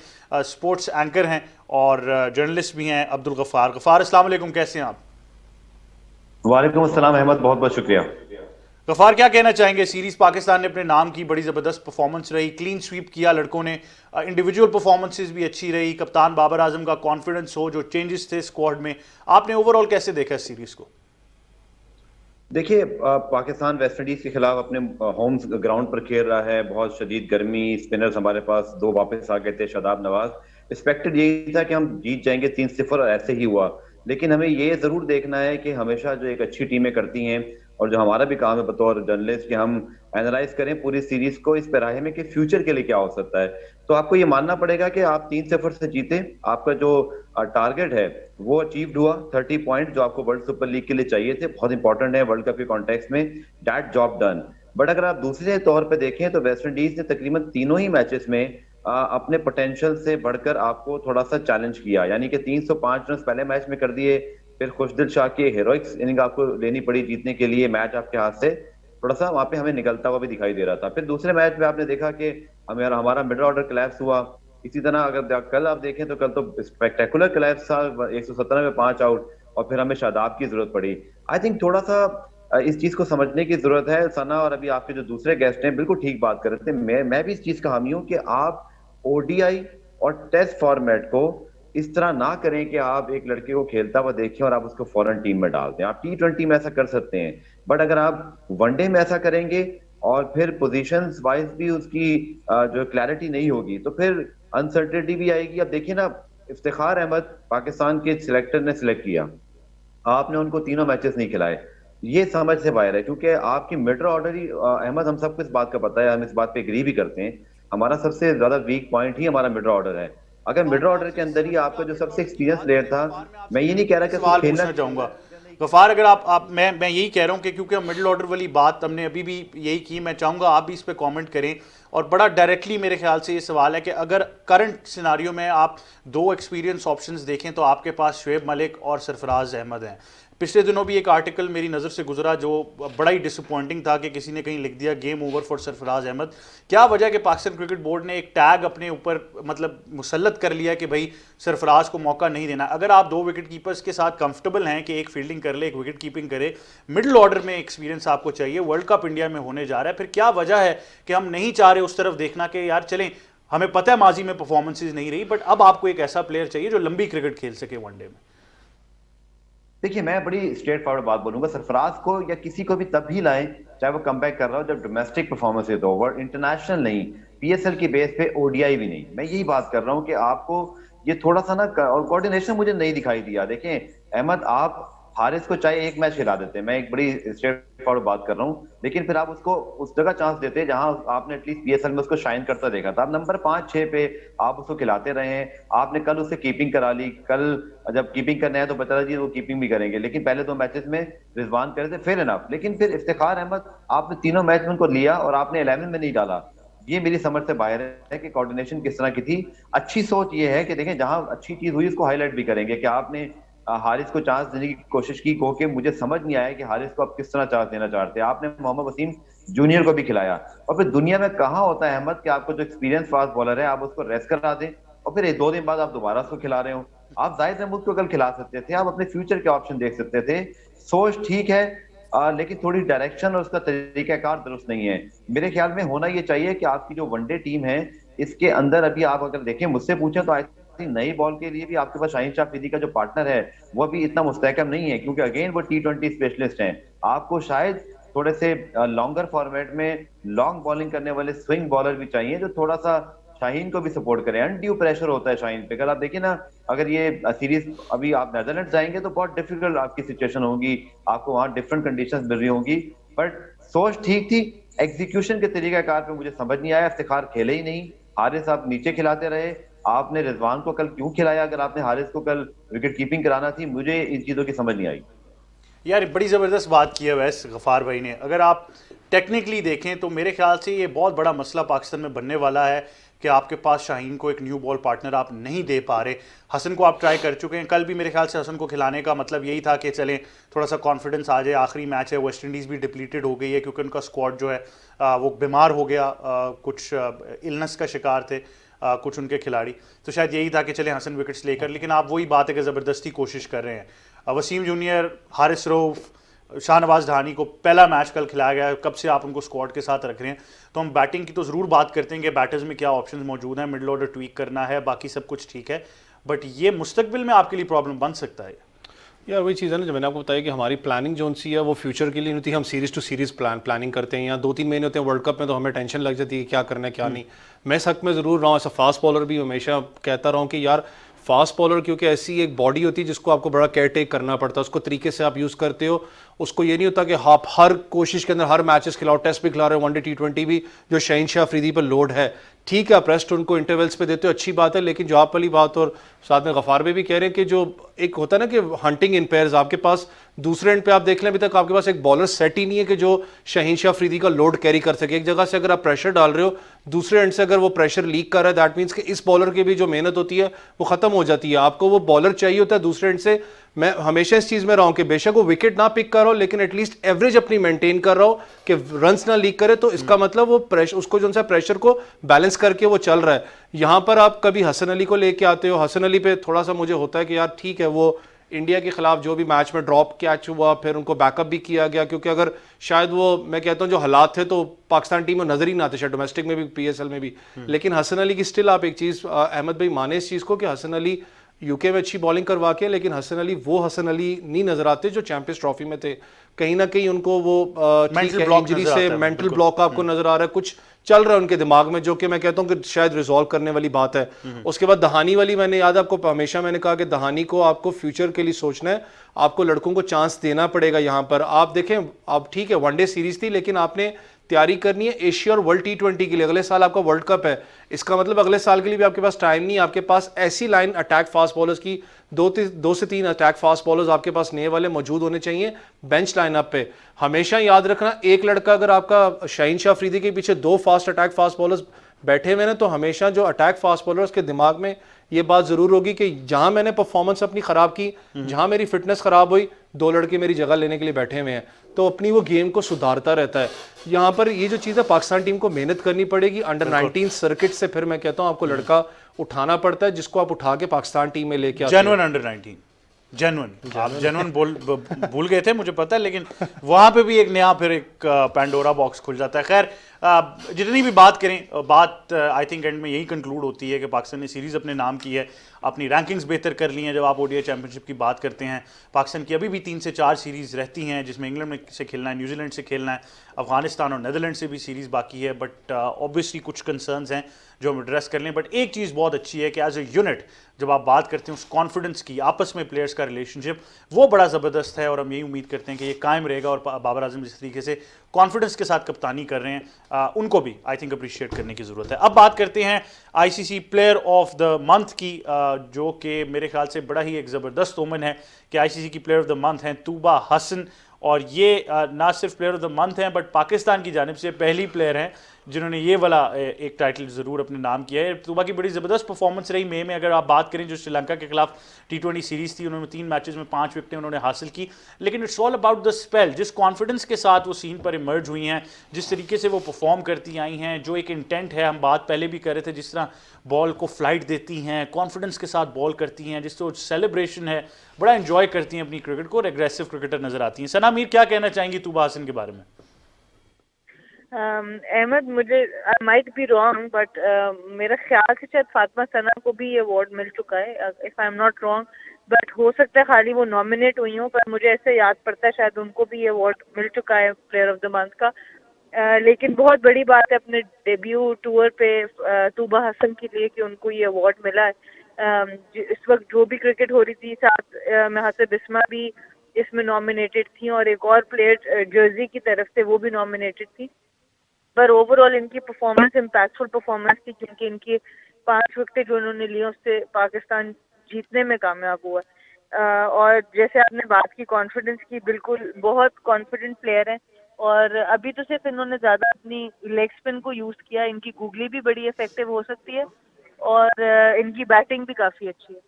स्पोर्ट्स एंकर हैं और जर्नलिस्ट भी हैं अब्दुल गफ़ार। गफ़ार, अस्सलाम वालेकुम, कैसे हैं आप? वालेकुम अस्सलाम अहमद, बहुत बहुत शुक्रिया। गफार, क्या कहना चाहेंगे? सीरीज पाकिस्तान ने अपने नाम की, बड़ी ज़बरदस्त परफॉर्मेंस रही, क्लीन स्वीप किया लड़कों ने, इंडिविजुअल परफॉर्मेंसेस भी अच्छी रही, कप्तान बाबर आजम का कॉन्फिडेंस हो, जो चेंजेस थे स्क्वाड में, आपने ओवरऑल कैसे देखा इस सीरीज को? देखिए, पाकिस्तान वेस्ट इंडीज के खिलाफ अपने होम ग्राउंड पर खेल रहा है। बहुत शदीद गर्मी, स्पिनर्स हमारे पास दो वापस आ गए थे, शादाब नवाज। एक्सपेक्टेड यही था कि हम जीत जाएंगे 3-0, और ऐसे ही हुआ। लेकिन हमें ये जरूर देखना है कि हमेशा जो एक अच्छी टीमें करती हैं, और जो हमारा भी काम है बतौर जर्नलिस्ट, कि हम एनालाइज करें पूरी सीरीज को इस पैराहे में कि फ्यूचर के लिए क्या हो सकता है। तो आपको ये मानना पड़ेगा कि आप 3-0 से जीते, आपका जो टारगेट है वो अचीव्ड हुआ। 30 पॉइंट जो आपको वर्ल्ड सुपर लीग के लिए चाहिए थे, बहुत इंपॉर्टेंट है वर्ल्ड कप के कॉन्टेक्स्ट में, दैट जॉब डन। बट अगर आप दूसरे तौर पे देखें तो वेस्ट इंडीज ने तकरीबन तीनों ही मैचेस में अपने पोटेंशियल से बढ़कर आपको थोड़ा सा चैलेंज किया। यानी कि 305 रन पहले मैच में कर दिए, फिर खुशदिल शाह की हीरोइक्स इनिंग आपको लेनी पड़ी जीतने के लिए, मैच आपके हाथ से थोड़ा सा वहां पे हमें निकलता हुआ भी दिखाई दे रहा था। फिर दूसरे मैच में आपने देखा कि हमारा मिडिल ऑर्डर कोलैप्स हुआ। इसी तरह अगर कल आप देखें तो कल तो स्पेक्टेकुलर कोलैप्स था, 117 में 5 आउट, और फिर हमें शादाब की जरूरत पड़ी। आई थिंक थोड़ा सा इस चीज को समझने की जरूरत है। सना और अभी आपके जो दूसरे गेस्ट हैं बिल्कुल ठीक बात कर रहे थे। मैं भी इस चीज का हामी हूं कि आप ओडीआई और टेस्ट फॉर्मेट को इस तरह ना करें कि आप एक लड़के को खेलता हुआ देखें और आप उसको फौरन टीम में डाल दें। आप T20 में ऐसा कर सकते हैं, बट अगर आप वनडे में ऐसा करेंगे और फिर पोजीशंस वाइज भी उसकी जो क्लैरिटी नहीं होगी, तो फिर अनसर्टेनिटी भी आएगी। अब देखिए ना, इफ्तिखार अहमद पाकिस्तान के सिलेक्टर ने सिलेक्ट किया, आपने उनको तीनों मैचेस नहीं खिलाए। ये समझ से बाहर है, क्योंकि आपकी मिडल ऑर्डर ही अहमद, हम सबको इस बात का पता है, हम इस बात पे एग्री भी करते हैं, हमारा सबसे ज्यादा वीक पॉइंट ही हमारा मिडल ऑर्डर है। अगर मिडल ऑर्डर के अंदर ही आपका जो सबसे एक्सपीरियंस प्लेयर था, मैं ये नहीं कह रहा कि उसको सवाल खेलना। पूछना चाहूंगा गफार, अगर आप मैं यही कह रहा हूं कि क्योंकि मिडिल ऑर्डर वाली बात हमने अभी भी यही की, मैं चाहूंगा आप भी इस पे कमेंट करें। और बड़ा डायरेक्टली मेरे ख्याल से ये सवाल है कि अगर करंट सिनारियो में आप दो एक्सपीरियंस ऑप्शंस देखें तो आपके पास शुएब मलिक और सरफराज अहमद हैं। पिछले दिनों भी एक आर्टिकल मेरी नज़र से गुजरा जो बड़ा ही डिसअपॉइंटिंग था कि किसी ने कहीं लिख दिया game over for Sarfaraz Ahmed. क्या वजह कि पाकिस्तान क्रिकेट बोर्ड ने एक टैग अपने ऊपर मतलब मुसल्लत कर लिया कि भाई सरफराज को मौका नहीं देना? अगर आप दो विकेट कीपर्स के साथ कंफर्टेबल हैं कि एक फील्डिंग कर ले, एक विकेट कीपिंग करे, मिडिल ऑर्डर में एक्सपीरियंस आपको चाहिए, वर्ल्ड कप इंडिया में होने जा रहा है, फिर क्या वजह है कि हम नहीं चाह रहे उस तरफ देखना कि यार चलें, हमें पता है माजी में परफॉर्मेंसेज नहीं रही, बट अब आपको एक ऐसा प्लेयर चाहिए जो लंबी क्रिकेट खेल सके वनडे में? देखिए, मैं बड़ी स्ट्रेट फॉरवर्ड बात बोलूंगा, सरफराज को या किसी को भी तब ही लाएं चाहे वो कमबैक कर रहा हो जब डोमेस्टिक परफॉर्मेंस है, तो वर्ल्ड इंटरनेशनल नहीं, पीएसएल की बेस पे ओडीआई भी नहीं। मैं यही बात कर रहा हूं कि आपको ये थोड़ा सा ना और कोऑर्डिनेशन मुझे नहीं दिखाई दिया। देखें अहमद, आप हारिस को चाहे एक मैच खिला देते, मैं एक बड़ी स्ट्रेट फॉरवर्ड बात कर रहा हूँ, लेकिन फिर आप उसको उस जगह चांस देते जहां आपने एटलीस्ट पीएसएल में उसको शाइन करता देखा था। आप नंबर 5-6 पे आप उसको खिलाते रहे हैं। आपने कल उससे कीपिंग करा ली, कल जब कीपिंग करना है तो बता जी वो कीपिंग भी करेंगे, लेकिन पहले दो मैचेस में रिजवान करे थे, फेयर इनफ। लेकिन फिर इफ्तिखार अहमद, आपने तीनों मैच में उनको लिया और आपने 11 में नहीं डाला। ये मेरी समझ से बाहर है कि कोऑर्डिनेशन किस तरह की थी। अच्छी सोच ये है कि देखें जहां अच्छी चीज हुई उसको हाईलाइट भी करेंगे कि आपने हारिस को चांस देने की कोशिश की, को कि मुझे समझ नहीं आया कि हारिस को आप किस तरह चांस देना चाहते हैं। आपने मोहम्मद वसीम जूनियर को भी खिलाया, और फिर दुनिया में कहाँ होता है अहमद कि आपको जो एक्सपीरियंस फास्ट बॉलर है आप उसको रेस्ट करा दें और फिर 2 दिन बाद आप दोबारा उसको खिला रहे हो। आप जाहिद महमूद को कल खिला सकते थे, आप अपने फ्यूचर के ऑप्शन देख सकते थे। सोच ठीक है, लेकिन थोड़ी डायरेक्शन और उसका तरीकाकार दुरुस्त नहीं है। मेरे ख्याल में होना ये चाहिए कि आपकी जो वनडे टीम है इसके अंदर अभी आप अगर देखें, मुझसे पूछें तो आई थिंक नई बॉल के लिए भी आपके पास शाहीन शाह अफरीदी का जो पार्टनर है वो अभी इतना मुस्तहकम नहीं है, क्योंकि अगेन वो T20 स्पेशलिस्ट हैं। आपको शायद थोड़े से लॉन्गर फॉर्मेट में लॉन्ग बॉलिंग करने वाले स्विंग बॉलर भी चाहिए जो थोड़ा सा शाहीन को भी सपोर्ट करें। अनड्यू प्रेशर होता है शाहीन पे। अगर आप देखिए ना, अगर ये सीरीज अभी आप नेदरलैंड जाएंगे तो बहुत डिफिकल्ट आपकी सिचुएशन होगी, आपको वहां डिफरेंट कंडीशंस मिल रही होंगी। बट सोच ठीक थी, एग्जीक्यूशन के तरीकाकार पे मुझे समझ नहीं आया। इफ्तिखार खेले ही नहीं, हारिस आप नीचे खिलाते रहे। आपने रिजवान को कल क्यों खिलाया? अगर आपने हारिस को कल विकेट कीपिंग कराना थी, मुझे इन चीजों की समझ नहीं आई। यार बड़ी ज़बरदस्त बात की है वैसे गफ़ार भाई ने। अगर आप टेक्निकली देखें तो मेरे ख्याल से ये बहुत बड़ा मसला पाकिस्तान में बनने वाला है कि आपके पास शाहीन को एक न्यू बॉल पार्टनर आप नहीं दे पा रहे। हसन को आप ट्राई कर चुके हैं, कल भी मेरे ख्याल से हसन को खिलाने का मतलब यही था कि चलें थोड़ा सा कॉन्फिडेंस आ जाए, आखिरी मैच है, वेस्ट इंडीज़ भी डिप्लीटेड हो गई है क्योंकि उनका स्क्वाड जो है वो बीमार हो गया, कुछ इलनेस का शिकार थे कुछ उनके खिलाड़ी, तो शायद यही था कि चले हसन विकेट्स लेकर। लेकिन आप वही बात है कि ज़बरदस्ती कोशिश कर रहे हैं। वसीम जूनियर, हारिस रऊफ, शाहनवाज ढानी को पहला मैच कल खिलाया गया है, कब से आप उनको स्क्वाड के साथ रख रहे हैं, तो हम बैटिंग की तो ज़रूर बात करते हैं कि बैटर्स में क्या ऑप्शंस मौजूद हैं, मिडल ऑर्डर ट्वीक करना है, बाकी सब कुछ ठीक है, बट ये मुस्तकबिल में आपके लिए प्रॉब्लम बन सकता है। यार वही चीज़ है ना, जो मैंने आपको बताया कि हमारी प्लानिंग जो सी है वो फ्यूचर के लिए नहीं होती। हम सीरीज़ टू सीरीज़ प्लानिंग करते हैं, या 2-3 महीने होते हैं वर्ल्ड कप में, तो हमें टेंशन लग जाती है क्या करना है क्या नहीं। मैं इस हक में ज़रूर रहा हूँ, ऐसा फास्ट बॉलर भी हमेशा कहता रहा हूँ कि यार फास्ट बॉलर क्योंकि ऐसी एक बॉडी होती है जिसको आपको बड़ा केयर टेक करना पड़ता है, उसको तरीके से आप यूज़ करते हो, उसको ये नहीं होता कि आप हर कोशिश के अंदर हर मैचेस खिलाओ, टेस्ट भी खिला रहे हो, वनडे T20 भी, जो शहीनशाह अफरीदी पर लोड है, ठीक है आप रेस्ट उनको इंटरवल्स पे देते हो, अच्छी बात है, लेकिन जो आप वाली बात और साथ में गफ़ार भी कह रहे हैं कि जो एक होता है ना कि हंटिंग इन पेयर्स, आपके पास दूसरे एंड पे आप देख लें अभी तक आपके पास एक बॉलर सेट ही नहीं है कि जो शहीनशाह अफरीदी का लोड कैरी कर सके। एक जगह से अगर आप प्रेशर डाल रहे हो, दूसरे एंड से अगर वो प्रेशर लीक कर रहा है, दैट मीन्स कि इस बॉलर की भी जो मेहनत होती है वो खत्म हो जाती है। आपको वो बॉलर चाहिए होता है दूसरे एंड से। मैं हमेशा इस चीज़ में रहा हूं कि बेशक वो विकेट ना पिक कर रहा हो, लेकिन एटलीस्ट एवरेज अपनी मेंटेन कर रहा हो कि रन्स ना लीक करे, तो इसका मतलब वो प्रेशर, उसको जो सा प्रेशर को बैलेंस करके वो चल रहा है। यहां पर आप कभी हसन अली को लेके आते हो, हसन अली पे थोड़ा सा मुझे होता है कि यार ठीक है, वो इंडिया के खिलाफ जो भी मैच में ड्रॉप कैच हुआ, फिर उनको बैकअप भी किया गया, क्योंकि अगर शायद वो, मैं कहता हूं जो हालात थे तो पाकिस्तान टीम में नजर ही ना आते, शायद डोमेस्टिक में भी PSL में भी। लेकिन हसन अली की स्टिल आप एक चीज, अहमद भाई माने इस चीज को कि हसन अली यूके में अच्छी बॉलिंग करवा के, लेकिन हसन अली वो हसन अली नहीं नजर आते जो चैंपियंस ट्रॉफी में थे। कहीं ना कहीं उनको वो इंजरी से मेंटल ब्लॉक आपको नजर आ रहा है, कुछ चल रहा है उनके दिमाग में, जो कि मैं कहता हूं कि शायद रिजॉल्व करने वाली बात है। उसके बाद दहानी वाली, मैंने याद आपको हमेशा मैंने कहा कि दहानी को आपको फ्यूचर के लिए सोचना है, आपको लड़कों को चांस देना पड़ेगा। यहां पर आप देखें, अब ठीक है वनडे सीरीज थी, लेकिन आपने तैयारी करनी है एशिया और वर्ल्ड T20 के लिए। अगले साल आपका वर्ल्ड कप है, इसका मतलब अगले साल के लिए भी आपके पास टाइम नहीं है। आपके पास ऐसी लाइन अटैक फास्ट बॉलर्स की, 2 से 3 अटैक फास्ट बॉलर्स आपके पास नए वाले मौजूद होने चाहिए बेंच लाइनअप पे। हमेशा याद रखना, एक लड़का अगर आपका शहीनशाह अफरीदी के पीछे 2 फास्ट अटैक फास्ट बॉलर्स बैठे हुए हैं, तो हमेशा जो अटैक फास्ट बॉलर्स के दिमाग में ये बात जरूर होगी कि जहां मैंने परफॉर्मेंस अपनी खराब की, जहां मेरी फिटनेस खराब हुई, 2 लड़के मेरी जगह लेने के लिए बैठे हुए हैं, तो अपनी वो गेम को सुधारता रहता है। यहाँ पर ये जो चीज़ है, पाकिस्तान टीम को मेहनत करनी पड़ेगी। अंडर 19 सर्किट से फिर मैं कहता हूँ आपको लड़का उठाना पड़ता है, जिसको आप उठा के पाकिस्तान टीम में लेके आते हैं। जेन्युइन अंडर 19, जेन्युइन आप जेन्युइन भूल गए थे, मुझे पता है, लेकिन वहां पे भी एक नया फिर एक पैंडोरा बॉक्स खुल जाता है। खैर, जितनी भी बात करें, बात आई थिंक एंड में यही कंक्लूड होती है कि पाकिस्तान ने सीरीज़ अपने नाम की है, अपनी रैंकिंग्स बेहतर कर ली हैं। जब आप ODI चैंपियनशिप की बात करते हैं, पाकिस्तान की अभी भी 3 से 4 सीरीज़ रहती हैं, जिसमें इंग्लैंड से खेलना है, न्यूजीलैंड से खेलना है, अफगानिस्तान और नीदरलैंड से भी सीरीज़ बाकी है। बट ऑब्वियसली कुछ कंसर्न्स हैं जो हम एड्रेस कर लें। बट एक चीज़ बहुत अच्छी है कि एज ए यूनिट जब आप बात करते हैं उस कॉन्फिडेंस की, आपस में प्लेयर्स का रिलेशनशिप वो बड़ा ज़बरदस्त है, और हम यही उम्मीद करते हैं कि ये कायम रहेगा। और बाबर आजम जिस तरीके से कॉन्फिडेंस के साथ कप्तानी कर रहे हैं, उनको भी आई थिंक अप्रिशिएट करने की ज़रूरत है। अब बात करते हैं ICC player of the month की, जो कि मेरे ख्याल से बड़ा ही एक ज़बरदस्त ओमन है कि ICC की प्लेयर ऑफ द मंथ हैं तूबा हसन। और ये ना सिर्फ प्लेयर ऑफ द मंथ हैं, बट पाकिस्तान की जानिब से पहली प्लेयर हैं जिन्होंने ये वाला एक टाइटल ज़रूर अपने नाम किया है। तूबा की बड़ी ज़बरदस्त परफॉर्मेंस रही मई में। अगर आप बात करें, जो श्रीलंका के खिलाफ T20 सीरीज़ थी, उन्होंने 3 मैचेस में 5 विकेटें उन्होंने हासिल की। लेकिन it's all about the spell, जिस कॉन्फिडेंस के साथ वो सीन पर इमर्ज हुई हैं, जिस तरीके से वो परफॉर्म करती आई हैं, जो एक इंटेंट है, हम बात पहले भी कर रहे थे, जिस तरह बॉल को फ्लाइट देती हैं, कॉन्फिडेंस के साथ बॉल करती हैं, जिस तो सेलिब्रेशन है, बड़ा इंजॉय करती हैं अपनी क्रिकेट को, और एग्रेसिव क्रिकेटर नजर आती हैं। सना मीर, क्या कहना चाहेंगी तूबा हसन के बारे में? अहमद, मुझे I might be wrong, but मेरा ख्याल से शायद फातिमा सना को भी ये अवार्ड मिल चुका है, if I am not wrong. But हो सकता है खाली वो नॉमिनेट हुई हूँ, पर मुझे ऐसे याद पड़ता है शायद उनको भी ये अवार्ड मिल चुका है प्लेयर ऑफ द मंथ का। लेकिन बहुत बड़ी बात है अपने डेब्यू टूर पे तूबा हसन के लिए कि उनको ये अवार्ड मिला है। इस वक्त जो भी क्रिकेट हो रही थी, साथ में हसन बिस्मा भी इसमें नॉमिनेटेड थी, और एक और प्लेयर जर्सी की तरफ से वो भी नॉमिनेटेड थी। पर ओवरऑल इनकी परफॉर्मेंस इम्पैक्टफुल परफॉर्मेंस थी, क्योंकि इनकी 5 विकेटें जो उन्होंने ली उससे पाकिस्तान जीतने में कामयाब हुआ। और जैसे आपने बात की कॉन्फिडेंस की, बिल्कुल बहुत कॉन्फिडेंट प्लेयर हैं। और अभी तो सिर्फ इन्होंने ज़्यादा अपनी लेग स्पिन को यूज़ किया। इनकी गूगली भी बड़ी इफेक्टिव हो सकती है, और इनकी बैटिंग भी काफ़ी अच्छी है।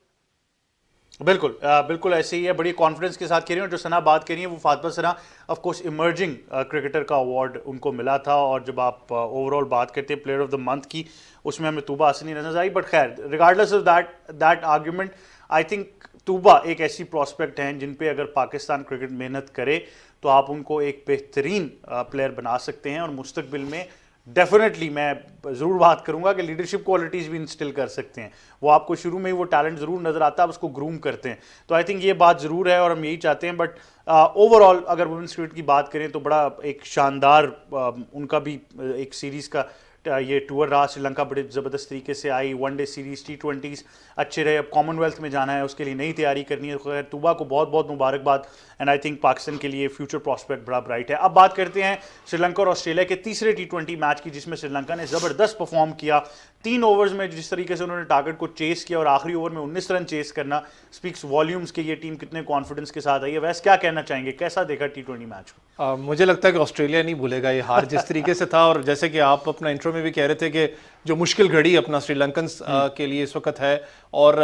बिल्कुल बिल्कुल ऐसे ही है, बड़ी कॉन्फिडेंस के साथ खेल रही है। जो सना बात करी है वो फातिमा सना, ऑफ कोर्स इमर्जिंग क्रिकेटर का अवार्ड उनको मिला था। और जब आप ओवरऑल बात करते हैं प्लेयर ऑफ द मंथ की, उसमें हमें तूबा हसन ही नजर आई। बट खैर, regardless of that argument, I think Tuba एक ऐसी प्रॉस्पेक्ट हैं जिन पे अगर पाकिस्तान क्रिकेट मेहनत करे तो आप उनको एक बेहतरीन प्लेयर बना सकते हैं और मुस्तकबिल में डेफिनेटली मैं ज़रूर बात करूंगा कि लीडरशिप क्वालिटीज़ भी इंस्टिल कर सकते हैं। वो आपको शुरू में ही वो टैलेंट ज़रूर नज़र आता है, आप उसको ग्रूम करते हैं। तो आई थिंक ये बात ज़रूर है और हम यही चाहते हैं। बट ओवरऑल अगर वुमेन्स क्रिकेट की बात करें तो बड़ा एक शानदार उनका भी एक सीरीज़ का ये टूर रहा। श्रीलंका बड़े ज़बरदस्त तरीके से आई, वनडे सीरीज़, T20s अच्छे रहे। अब कॉमनवेल्थ में जाना है, उसके लिए नई तैयारी करनी है। खैर तूबा को बहुत बहुत मुबारकबाद एंड आई थिंक पाकिस्तान के लिए फ्यूचर प्रॉस्पेक्ट बड़ा ब्राइट है। अब बात करते हैं श्रीलंका और ऑस्ट्रेलिया के तीसरे T20 मैच की, जिसमें श्रीलंका ने ज़बरदस्त परफॉर्म किया। 3 ओवर्स में जिस तरीके से उन्होंने टारगेट को चेस किया और आखिरी ओवर में 19 रन चेस करना स्पीक्स वॉल्यूम्स कि ये टीम कितने कॉन्फिडेंस के साथ आई है। वैसे क्या कहना चाहेंगे, कैसा देखा T20 मैच को? मुझे लगता है कि ऑस्ट्रेलिया नहीं भूलेगा ये हार जिस तरीके से था। और जैसे कि आप अपना इंट्रो में भी कह रहे थे कि जो मुश्किल घड़ी अपना श्रीलंकन के लिए इस वक्त है और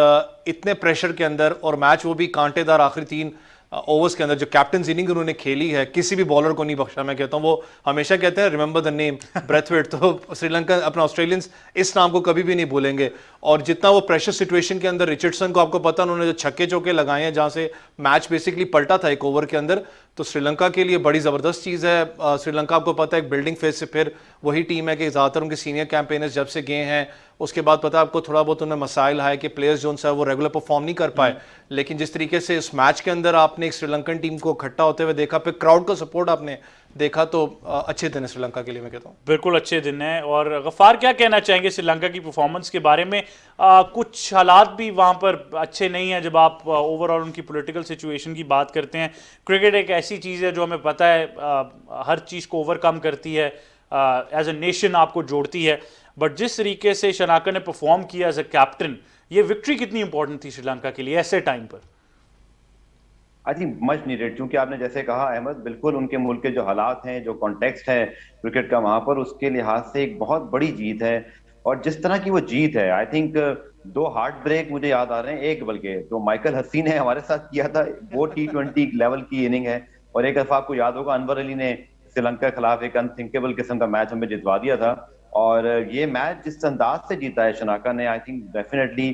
इतने प्रेशर के अंदर और मैच वो भी कांटेदार आखिरी 3 ओवर्स के अंदर जो कैप्टन इनिंग उन्होंने खेली है, किसी भी बॉलर को नहीं बख्शा। मैं कहता हूँ वो हमेशा कहते हैं रिमेंबर द नेम ब्रेथवेट, तो श्रीलंका अपना ऑस्ट्रेलियंस इस नाम को कभी भी नहीं भूलेंगे। और जितना वो प्रेशर सिचुएशन के अंदर रिचर्डसन को आपको पता उन्होंने जो छक्के चौके लगाए हैं जहां से मैच बेसिकली पलटा था 1 ओवर के अंदर, तो श्रीलंका के लिए बड़ी ज़बरदस्त चीज़ है। श्रीलंका आपको पता है एक बिल्डिंग फेज से फिर वही टीम है कि ज़्यादातर उनके सीनियर कैंपेनर्स जब से गए हैं उसके बाद पता है आपको थोड़ा बहुत उन्हें मसाइल आए कि प्लेयर्स जो है वो रेगुलर परफॉर्म नहीं कर पाए। लेकिन जिस तरीके से इस मैच के अंदर आपने एक श्रीलंकन टीम को इकट्ठा होते हुए देखा, फिर क्राउड का सपोर्ट आपने देखा, तो अच्छे दिन है श्रीलंका के लिए मैं कहता हूँ। बिल्कुल अच्छे दिन है। और गफ्फार क्या कहना चाहेंगे श्रीलंका की परफॉर्मेंस के बारे में? कुछ हालात भी वहाँ पर अच्छे नहीं हैं जब आप ओवरऑल उनकी पॉलिटिकल सिचुएशन की बात करते हैं। क्रिकेट एक ऐसी चीज़ है जो हमें पता है हर चीज़ को ओवरकम करती है, एज अ नेशन आपको जोड़ती है। बट जिस तरीके से शनाका ने परफॉर्म किया एज अ कैप्टन, ये विक्ट्री कितनी इंपॉर्टेंट थी श्रीलंका के लिए ऐसे टाइम पर? आई थिंक मच नीडेड, क्योंकि आपने जैसे कहा अहमद, बिल्कुल उनके मुल्क के जो हालात हैं, जो कॉन्टेक्स्ट है क्रिकेट का वहां पर, उसके लिहाज से एक बहुत बड़ी जीत है। और जिस तरह की वो जीत है, आई थिंक 2 हार्ट ब्रेक मुझे याद आ रहे हैं। एक बल्कि जो माइकल हसीन ने हमारे साथ किया था वो T20 लेवल की इनिंग है। और एक दफा आपको याद होगा अनवर अली ने श्रीलंका के खिलाफ एक अनथिंकेबल किस्म का मैच हमें जितवा दिया था। और ये मैच जिस अंदाज से जीता है शनाका ने, आई थिंक डेफिनेटली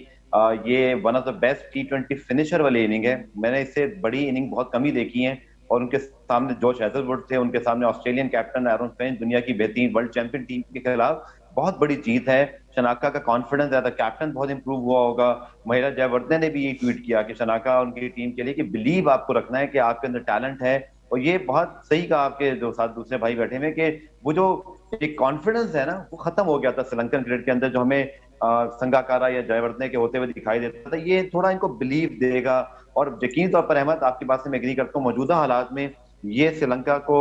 ये one of the best T20 finisher वाली इनिंग है। मैंने इससे बड़ी इनिंग बहुत कम ही देखी है। और उनके सामने जोश हेजलवुड थे, उनके सामने ऑस्ट्रेलियन कैप्टन एरन फिंच, दुनिया की बेहतरीन वर्ल्ड चैंपियन टीम के खिलाफ बहुत बड़ी जीत है। शनाका का कॉन्फिडेंस एज अ कैप्टन बहुत इंप्रूव हुआ होगा। महिला जयवर्धने ने भी ये ट्वीट किया कि शनाका उनकी टीम के लिए कि बिलीव आपको रखना है कि आपके अंदर टैलेंट है। और ये बहुत सही कहा आपके जो साथ दूसरे भाई बैठे हुए कि वो जो एक कॉन्फिडेंस है ना, वो खत्म हो गया था श्रीलंकन क्रिकेट के अंदर, जो हमें संगाकारा या जयवर्धने के होते हुए दिखाई देता था। ये थोड़ा इनको बिलीव देगा। और यकीनी तौर पर अहमद, आपकी बात से मैं एग्री करता हूँ, मौजूदा हालात में ये श्रीलंका को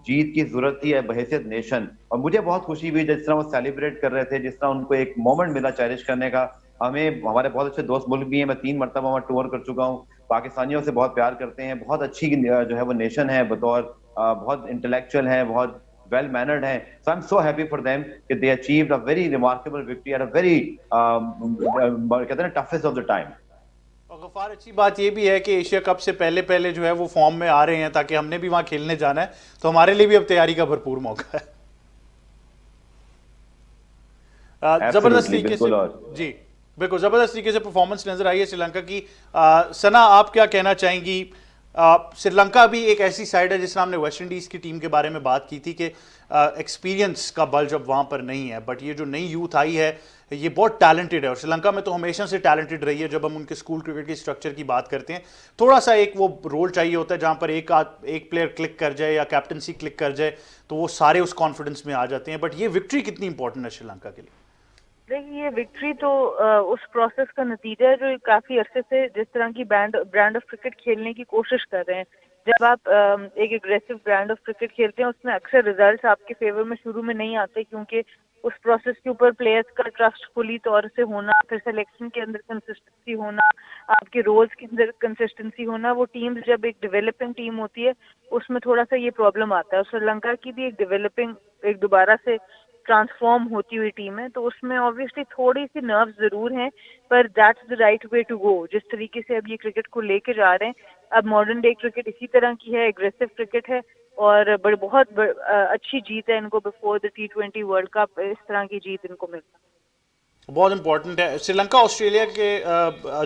जीत की जरूरत थी बहैसियत नेशन। और मुझे बहुत खुशी हुई जिस तरह वो सेलिब्रेट कर रहे थे, जिस तरह उनको एक मोमेंट मिला चेरिश करने का। हमें हमारे बहुत अच्छे दोस्त मुल्क भी हैं, मैं 3 मरतबा वहाँ टूर कर चुका हूँ, पाकिस्तानियों से बहुत प्यार करते हैं, बहुत अच्छी जो है वो नेशन है, बतौर बहुत इंटेलेक्चुअल है, बहुत well mannered हैं। So I'm so happy for them that they achieved a very remarkable victory at a very कहते हैं toughest of the time। और गफ्फार अच्छी बात ये भी है कि एशिया कप से पहले पहले जो है वो फॉर्म में आ रहे हैं, ताकि हमने भी वहां खेलने जाना है, तो हमारे लिए भी अब तैयारी का भरपूर मौका है। जबरदस्त तरीके से जी बिल्कुल जबरदस्त तरीके से परफॉर्मेंस नजर आई है श्रीलंका की। सना, आप क्या कहना चाहेंगी? श्रीलंका भी एक ऐसी साइड है, जिस तरह हमने वेस्ट इंडीज़ की टीम के बारे में बात की थी कि एक्सपीरियंस का बल जब वहाँ पर नहीं है, बट ये जो नई यूथ आई है ये बहुत टैलेंटेड है। और श्रीलंका में तो हमेशा से टैलेंटेड रही है। जब हम उनके स्कूल क्रिकेट की स्ट्रक्चर की बात करते हैं, थोड़ा सा एक वो रोल चाहिए होता है जहाँ पर एक प्लेयर क्लिक कर जाए या कैप्टनसी क्लिक कर जाए तो वो सारे उस कॉन्फिडेंस में आ जाते हैं। बट ये विक्ट्री कितनी इंपॉर्टेंट है श्रीलंका के लिए? देखिए, ये विक्ट्री तो उस प्रोसेस का नतीजा है जो काफी अरसे से जिस तरह की ब्रांड ऑफ क्रिकेट खेलने की कोशिश कर रहे हैं। जब आप एक एग्रेसिव ब्रांड ऑफ क्रिकेट खेलते हैं, उसमें अक्सर रिजल्ट्स आपके फेवर में शुरू में नहीं आते, क्योंकि उस प्रोसेस के ऊपर प्लेयर्स का ट्रस्ट फुली तौर से होना, फिर सिलेक्शन के अंदर कंसिस्टेंसी होना, आपके रोल्स के अंदर कंसिस्टेंसी होना, वो टीम्स जब एक डेवलपिंग टीम होती है उसमें थोड़ा सा ये प्रॉब्लम आता है। और श्रीलंका की भी एक डेवलपिंग, एक दोबारा से ट्रांसफॉर्म होती हुई टीम है, तो उसमें ऑब्वियसली थोड़ी सी नर्व जरूर हैं, पर that's the right way to go. जिस तरीके से अब ये क्रिकेट को लेके जा रहे हैं, अब मॉडर्न डे क्रिकेट इसी तरह की है, एग्रेसिव क्रिकेट है, और बहुत अच्छी जीत है इनको before the T20 world cup, इस तरह की जीत इनको मिली। बहुत इंपॉर्टेंट है। श्रीलंका ऑस्ट्रेलिया के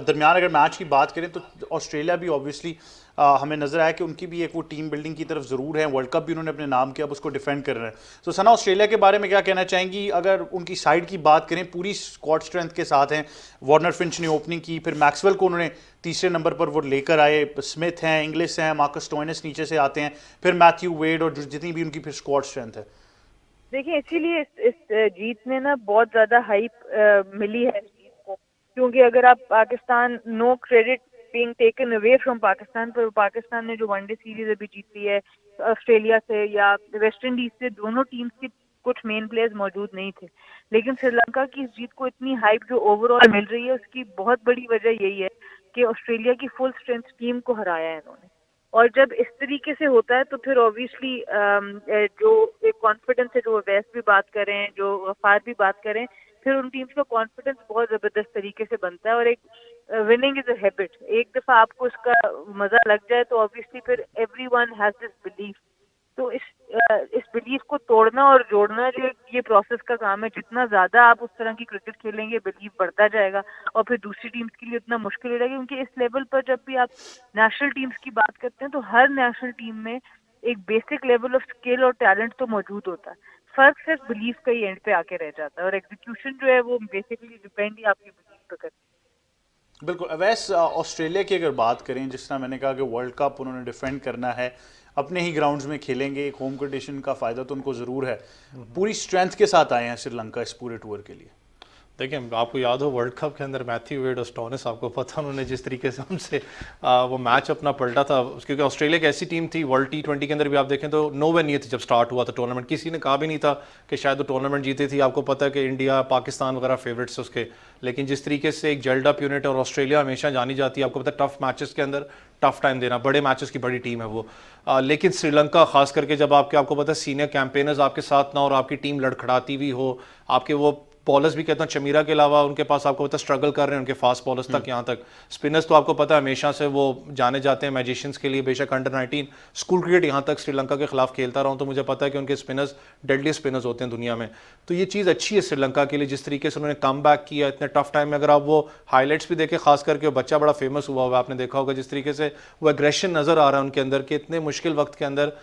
दरमियान अगर मैच की बात करें तो ऑस्ट्रेलिया भी ऑब्वियसली हमें नजर आया कि उनकी भी एक वो टीम बिल्डिंग की तरफ ज़रूर है। वर्ल्ड कप भी उन्होंने अपने नाम किया, अब उसको डिफेंड कर रहे हैं। तो सना, ऑस्ट्रेलिया के बारे में क्या कहना चाहेंगी? अगर उनकी साइड की बात करें, पूरी स्क्वाड स्ट्रेंथ के साथ हैं। वार्नर फिंच ने ओपनिंग की, फिर मैक्सवेल को उन्होंने तीसरे नंबर पर वो लेकर आए, स्मिथ हैं, इंग्लिश हैं, मार्कस स्टोइनिस नीचे से आते हैं, फिर मैथ्यू वेड और जितनी भी उनकी फिर स्क्वाड स्ट्रेंथ है। देखिए, इसीलिए इस जीत में ना बहुत ज्यादा हाइप मिली है इस जीत को, क्योंकि अगर आप Pakistan, no credit being taken away from Pakistan, पर पाकिस्तान ने जो वनडे सीरीज अभी जीती है ऑस्ट्रेलिया से या वेस्ट इंडीज से, दोनों टीम्स के कुछ मेन प्लेयर्स मौजूद नहीं थे, लेकिन श्रीलंका की इस जीत को इतनी हाइप जो ओवरऑल मिल रही है, उसकी बहुत बड़ी वजह यही है कि ऑस्ट्रेलिया की फुल स्ट्रेंथ टीम को हराया है इन्होंने। और जब इस तरीके से होता है तो फिर ऑब्वियसली जो एक कॉन्फिडेंस है, जो वैस भी बात करें, जो गफार भी बात करें, फिर उन टीम्स का कॉन्फिडेंस बहुत जबरदस्त तरीके से बनता है। और एक विनिंग इज अ हैबिट, एक दफा आपको इसका मजा लग जाए तो ऑब्वियसली फिर एवरीवन हैज दिस बिलीफ। तो इस बिलीफ को तोड़ना और जोड़ना जो ये प्रोसेस का काम है, जितना ज्यादा आप उस तरह की क्रिकेट खेलेंगे बिलीफ बढ़ता जाएगा और फिर दूसरी टीम्स के लिए उतना मुश्किल हो जाएगा, क्योंकि इस लेवल पर जब भी आप नेशनल टीम्स की बात करते हैं तो हर नेशनल टीम में एक बेसिक लेवल ऑफ स्किल और टैलेंट तो मौजूद होता है। फर्क सिर्फ बिलीफ का ही एंड पे आके रह जाता है, और एग्जीक्यूशन जो है वो बेसिकली डिपेंड ही आपकी बिलीफ पे करती है। बिल्कुल। अवैस, ऑस्ट्रेलिया की अगर बात करें, जिस तरह मैंने कहा कि वर्ल्ड कप उन्होंने डिफेंड करना है, अपने ही ग्राउंड्स में खेलेंगे, एक होम कंडीशन का फ़ायदा तो उनको ज़रूर है। पूरी स्ट्रेंथ के साथ आए हैं श्रीलंका इस पूरे टूर के लिए। देखिए, आपको याद हो वर्ल्ड कप के अंदर मैथ्यू वेड और स्टोइनिस, आपको पता उन्होंने जिस तरीके से हमसे वो मैच अपना पलटा था, क्योंकि ऑस्ट्रेलिया की ऐसी टीम थी, वर्ल्ड T20 के अंदर भी आप देखें तो नो वे नहीं थी जब स्टार्ट हुआ था टूर्नामेंट। किसी ने कहा भी नहीं था कि शायद वो टूर्नामेंट जीते थी। आपको पता है कि इंडिया, पाकिस्तान वगैरह फेवरेट्स उसके, लेकिन जिस तरीके से एक जेल्ड अप यूनिट, और ऑस्ट्रेलिया हमेशा जानी जाती है, आपको पता है टफ मैचेस के अंदर टफ टाइम देना, बड़े मैचेस की बड़ी टीम है वो। लेकिन श्रीलंका खास करके जब आपको पता है सीनियर कैंपेनर्स आपके साथ ना, और आपकी टीम लड़खड़ाती हुई हो, आपके वो बॉलर्स भी कहता हूँ चमीरा के अलावा उनके पास आपको पता स्ट्रगल कर रहे हैं उनके फास्ट बॉलर्स तक, यहाँ तक स्पिनर्स तो आपको पता है हमेशा से वो जाने जाते हैं मैजिशियंस के लिए। बेशक अंडर 19 स्कूल क्रिकेट यहाँ तक श्रीलंका के खिलाफ खेलता रहा हूँ, तो मुझे पता है कि उनके स्पिनर्स डेडली स्पिनर्स होते हैं दुनिया में। तो ये चीज़ अच्छी है श्रीलंका के लिए, जिस तरीके से उन्होंने कम बैक किया इतने टफ टाइम में। अगर आप वो हाईलाइट्स भी देखें, खास करके वो बच्चा बड़ा फेमस हुआ हुआ, आपने देखा होगा जिस तरीके से वो एग्रेशन नज़र आ रहा है उनके अंदर, कि इतने मुश्किल वक्त के अंदर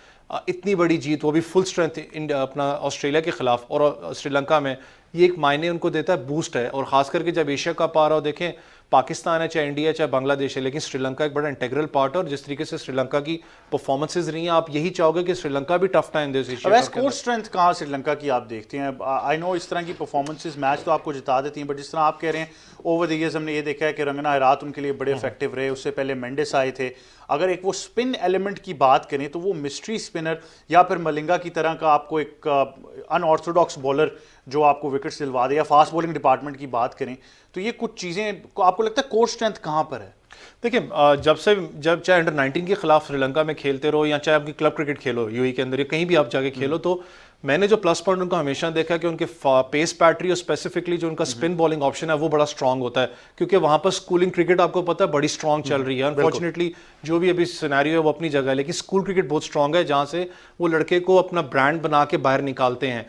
इतनी बड़ी जीत, वो भी फुल स्ट्रेंथ अपना ऑस्ट्रेलिया के खिलाफ और श्रीलंका में, ये एक मायने उनको देता है, बूस्ट है। और खास करके जब एशिया कप आ रहा हो, देखें पाकिस्तान है, चाहे इंडिया है, चाहे बांग्लादेश है, लेकिन श्रीलंका एक बड़ा इंटेग्रल पार्ट है। और जिस तरीके से श्रीलंका की परफॉर्मेंसेज रही हैं, आप यही चाहोगे कि श्रीलंका भी टफ टाइम दे। स्कोर स्ट्रेंथ कहाँ श्रीलंका की आप देखते हैं? आई नो इस तरह की परफॉर्मेंसेज मैच तो आपको जिता देती हैं, बट जिस तरह आप कह रहे हैं ओवर द ईयर्स हमने ये देखा है कि रंगना हैरात उनके लिए बड़े इफेक्टिव रहे, उससे पहले मेंडिस आए थे। अगर एक वो स्पिन एलिमेंट की बात करें तो वो मिस्ट्री स्पिनर या फिर मलिंगा की तरह का आपको एक अनऑर्थोडॉक्स बॉलर जो आपको विकेट्स दिलवा दे, या फास्ट बॉलिंग डिपार्टमेंट की बात करें, तो ये कुछ चीज़ें आपको लगता है कोर स्ट्रेंथ कहाँ पर है? देखिए, जब चाहे अंडर 19 के खिलाफ श्रीलंका में खेलते रहो, या चाहे आपकी क्लब क्रिकेट खेलो यूएई के अंदर, या कहीं भी आप जाके खेलो, तो मैंने जो प्लस पॉइंट उनका हमेशा देखा कि उनके पेस पैट्री और स्पेसिफिकली जो उनका स्पिन बॉलिंग ऑप्शन है वो बड़ा स्ट्रांग होता है, क्योंकि वहां पर स्कूलिंग क्रिकेट आपको पता है बड़ी स्ट्रांग चल रही है। अनफॉर्चुनेटली जो भी अभी सिनेरियो है वो अपनी जगह है, लेकिन स्कूल क्रिकेट बहुत स्ट्रांग है, जहां से वो लड़के को अपना ब्रांड बना के बाहर निकालते हैं।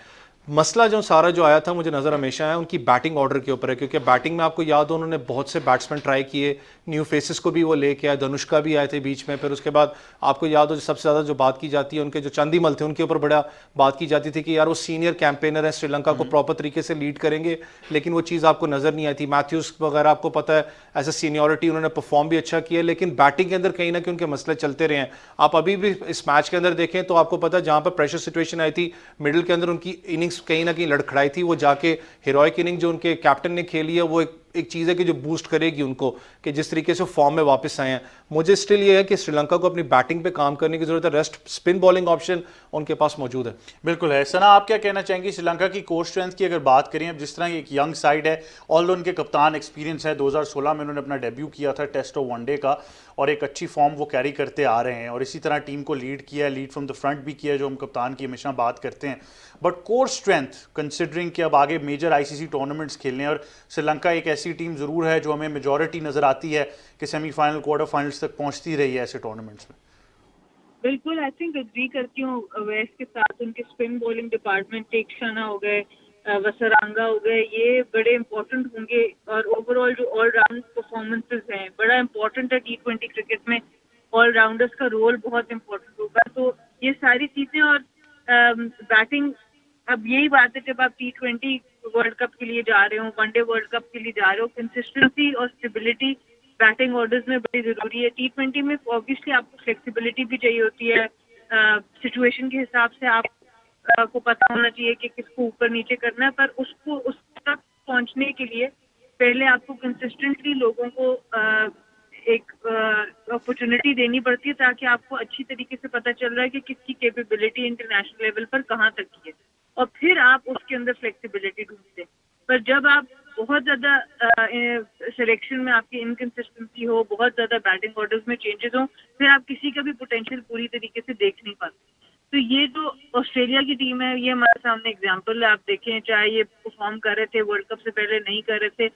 मसला जो सारा जो आया था मुझे नज़र हमेशा है उनकी बैटिंग ऑर्डर के ऊपर है, क्योंकि बैटिंग में आपको याद हो उन्होंने बहुत से बैट्समैन ट्राई किए, न्यू फेसेस को भी वो लेके आए, धनुष्का भी आए थे बीच में। फिर उसके बाद आपको याद हो सबसे ज़्यादा जो बात की जाती है उनके जो चंदीमल थे, उनके ऊपर बड़ा बात की जाती थी कि यार वो सीनियर कैंपेनर है, श्रीलंका को प्रॉपर तरीके से लीड करेंगे, लेकिन वो चीज़ आपको नज़र नहीं आई थी। मैथ्यूज वगैरह आपको पता है एज ए सीनियरिटी उन्होंने परफॉर्म भी अच्छा किया, लेकिन बैटिंग के अंदर कहीं ना कहीं उनके मसले चलते रहे हैं। आप अभी भी इस मैच के अंदर देखें तो आपको पता है जहाँ पर प्रेशर सिचुएशन आई थी मिडिल के अंदर, उनकी इनिंग्स कहीं ना कहीं लड़खड़ाई थी, वो जाके हीरोइक इनिंग जो उनके कैप्टन ने खेली है वो एक चीज़ है कि जो बूस्ट करेगी उनको, कि जिस तरीके से फॉर्म में वापस आए हैं। मुझे स्टिल ये है कि श्रीलंका को अपनी बैटिंग पे काम करने की जरूरत है, रेस्ट स्पिन बॉलिंग ऑप्शन उनके पास मौजूद है। बिल्कुल है। सना, आप क्या कहना चाहेंगे श्रीलंका की कोर स्ट्रेंथ की अगर बात करें? अब जिस तरह एक यंग साइड है, ऑल उनके कप्तान एक्सपीरियंस है, 2016 में उन्होंने अपना डेब्यू किया था टेस्ट और वनडे का, और एक अच्छी फॉर्म वो कैरी करते आ रहे हैं, और इसी तरह टीम को लीड किया है, लीड फ्रॉम द फ्रंट भी किया है, जो हम कप्तान की हमेशा बात करते हैं। बट कोर स्ट्रेंथ कंसिडरिंग कि अब आगे मेजर आईसीसी टूर्नामेंट्स खेलने हैं, और श्रीलंका एक ऐसी टीम ज़रूर है जो हमें मेजॉरिटी नज़र आती है कि सेमीफाइनल क्वार्टर फाइनल्स तक पहुंचती रही है ऐसे टूर्नामेंट्स में। बिल्कुल, आई थिंक एग्री करती हूँ अवैस के साथ। उनके स्पिन बॉलिंग डिपार्टमेंट, टेक शना हो गए, वसरांगा हो गए, ये बड़े इंपॉर्टेंट होंगे। और ओवरऑल जो ऑलराउंड परफॉर्मेंसेस हैं, बड़ा इंपॉर्टेंट है T20 क्रिकेट में, ऑलराउंडर्स का रोल बहुत इंपॉर्टेंट होगा। तो ये सारी चीजें और बैटिंग, अब यही बात है जब आप T20 वर्ल्ड कप के लिए जा रहे हो, वनडे वर्ल्ड कप के लिए जा रहे हो, कंसिस्टेंसी और स्टेबिलिटी बैटिंग ऑर्डर्स में बड़ी जरूरी है। T20 में ऑब्वियसली आपको फ्लेक्सिबिलिटी भी चाहिए होती है, सिचुएशन के हिसाब से आप को पता होना चाहिए कि किसको ऊपर नीचे करना है, पर उसको उस तक पहुंचने के लिए पहले आपको कंसिस्टेंटली लोगों को एक अपॉर्चुनिटी देनी पड़ती है, ताकि आपको अच्छी तरीके से पता चल रहा है कि किसकी कैपेबिलिटी इंटरनेशनल लेवल पर कहाँ तक की है, और फिर आप उसके अंदर फ्लेक्सिबिलिटी ढूंढते हैं। पर जब आप बहुत ज्यादा सिलेक्शन में आपकी इनकंसिस्टेंसी हो, बहुत ज्यादा बैटिंग ऑर्डर्स में चेंजेस हो, फिर आप किसी का भी पोटेंशियल पूरी तरीके से देख नहीं पाते। तो ये जो ऑस्ट्रेलिया की टीम है, ये हमारे सामने एग्जांपल है। आप देखें, चाहे ये परफॉर्म कर रहे थे वर्ल्ड कप से पहले, नहीं कर रहे थे,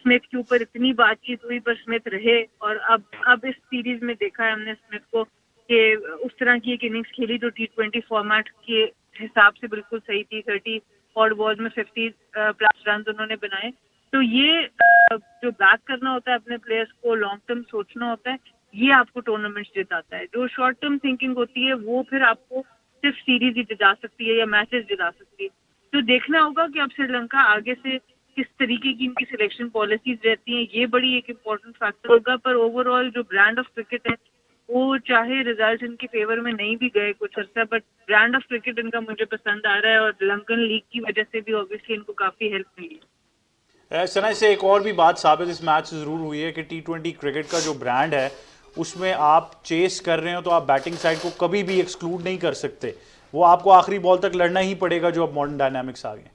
स्मिथ के ऊपर इतनी बातचीत हुई पर स्मिथ रहे, और अब इस सीरीज में देखा है हमने स्मिथ को कि उस तरह की एक इनिंग्स खेली जो T20 फॉर्मेट के हिसाब से बिल्कुल सही थी। 30 ऑड बॉल्स में 50 प्लस रन उन्होंने बनाए। तो ये जो बैक करना होता है अपने प्लेयर्स को, लॉन्ग टर्म सोचना होता है, ये आपको टूर्नामेंट्स जिताता है। जो शॉर्ट टर्म थिंकिंग होती है वो फिर आपको सिर्फ सीरीज ही जिता सकती है या मैचेस जिता सकती है। तो देखना होगा कि अब श्रीलंका आगे से किस तरीके की इनकी सिलेक्शन पॉलिसीज रहती हैं, ये बड़ी एक इम्पोर्टेंट फैक्टर होगा। पर ओवरऑल जो ब्रांड ऑफ क्रिकेट है, वो चाहे रिजल्ट इनके फेवर में नहीं भी गए कुछ अर्सा, बट ब्रांड ऑफ क्रिकेट इनका मुझे पसंद आ रहा है, और लंकन लीग की वजह से भी ऑब्वियसली इनको काफी हेल्प मिली है। सना, से एक और भी बात साबित इस मैच से ज़रूर हुई है कि T20 क्रिकेट का जो ब्रांड है उसमें आप चेस कर रहे हो तो आप बैटिंग साइड को कभी भी एक्सक्लूड नहीं कर सकते, वो आपको आखिरी बॉल तक लड़ना ही पड़ेगा, जो अब मॉडर्न डायनामिक्स आ गए।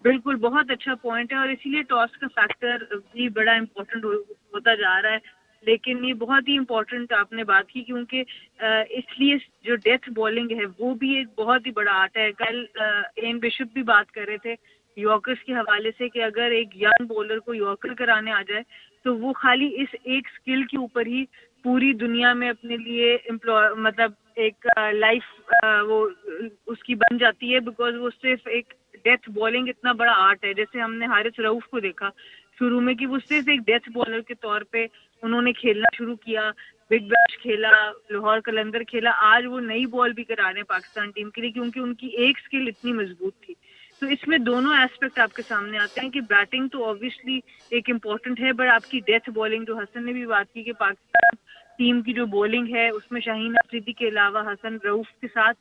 बिल्कुल, बहुत अच्छा पॉइंट है, और इसीलिए टॉस का फैक्टर भी बड़ा इम्पोर्टेंट होता जा रहा है। लेकिन ये बहुत ही इम्पोर्टेंट आपने बात की, क्योंकि इसलिए जो डेथ बॉलिंग है वो भी एक बहुत ही बड़ा आर्ट है। कल एन बिशप भी बात कर रहे थे यॉर्कर्स के हवाले से कि अगर एक यंग बॉलर को यॉर्कर कराने आ जाए तो वो खाली इस एक स्किल के ऊपर ही पूरी दुनिया में अपने लिए मतलब एक लाइफ वो उसकी बन जाती है, बिकॉज वो सिर्फ एक डेथ बॉलिंग इतना बड़ा आर्ट है। जैसे हमने हारिस रऊफ को देखा शुरू में कि वो सिर्फ एक डेथ बॉलर के तौर पे उन्होंने खेलना शुरू किया, बिग बैश खेला, लाहौर कलंदर खेला, आज वो नई बॉल भी करा रहे हैं पाकिस्तान टीम के लिए, क्योंकि उनकी एक स्किल इतनी मजबूत थी। तो इसमें दोनों एस्पेक्ट आपके सामने आते हैं कि बैटिंग तो ऑब्वियसली एक इम्पॉर्टेंट है, बट आपकी डेथ बॉलिंग, जो हसन ने भी बात की कि पाकिस्तान टीम की जो बॉलिंग है उसमें शाहीन अफरीदी के अलावा हसन रऊफ के साथ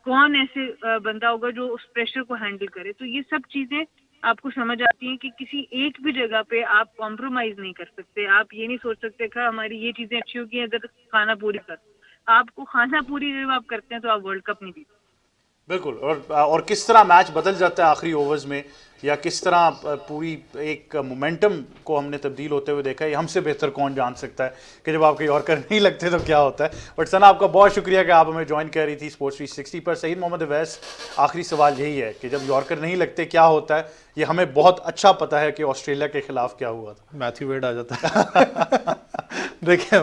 कौन ऐसे बंदा होगा जो उस प्रेशर को हैंडल करे। तो ये सब चीजें आपको समझ आती हैं कि किसी एक भी जगह पे आप कॉम्प्रोमाइज नहीं कर सकते। आप ये नहीं सोच सकते कि हमारी ये चीजें अच्छी होगी, इधर खाना पूरी कर, आपको खाना पूरी जब आप करते हैं तो आप वर्ल्ड कप नहीं जीतते। बिल्कुल। और किस तरह मैच बदल जाता है आखिरी ओवर्स में, या किस तरह पूरी एक मोमेंटम को हमने तब्दील होते हुए देखा है, ये हमसे बेहतर कौन जान सकता है कि जब आपके यॉर्कर नहीं लगते तो क्या होता है। बट सना, आपका बहुत शुक्रिया कि आप हमें ज्वाइन कर रही थी स्पोर्ट्स 360 पर। सईद मोहम्मद अवैस, आखिरी सवाल यही है कि जब यॉर्कर नहीं लगते क्या होता है? ये हमें बहुत अच्छा पता है कि ऑस्ट्रेलिया के खिलाफ क्या हुआ था। मैथ्यू वेड आ जाता है। देखिए,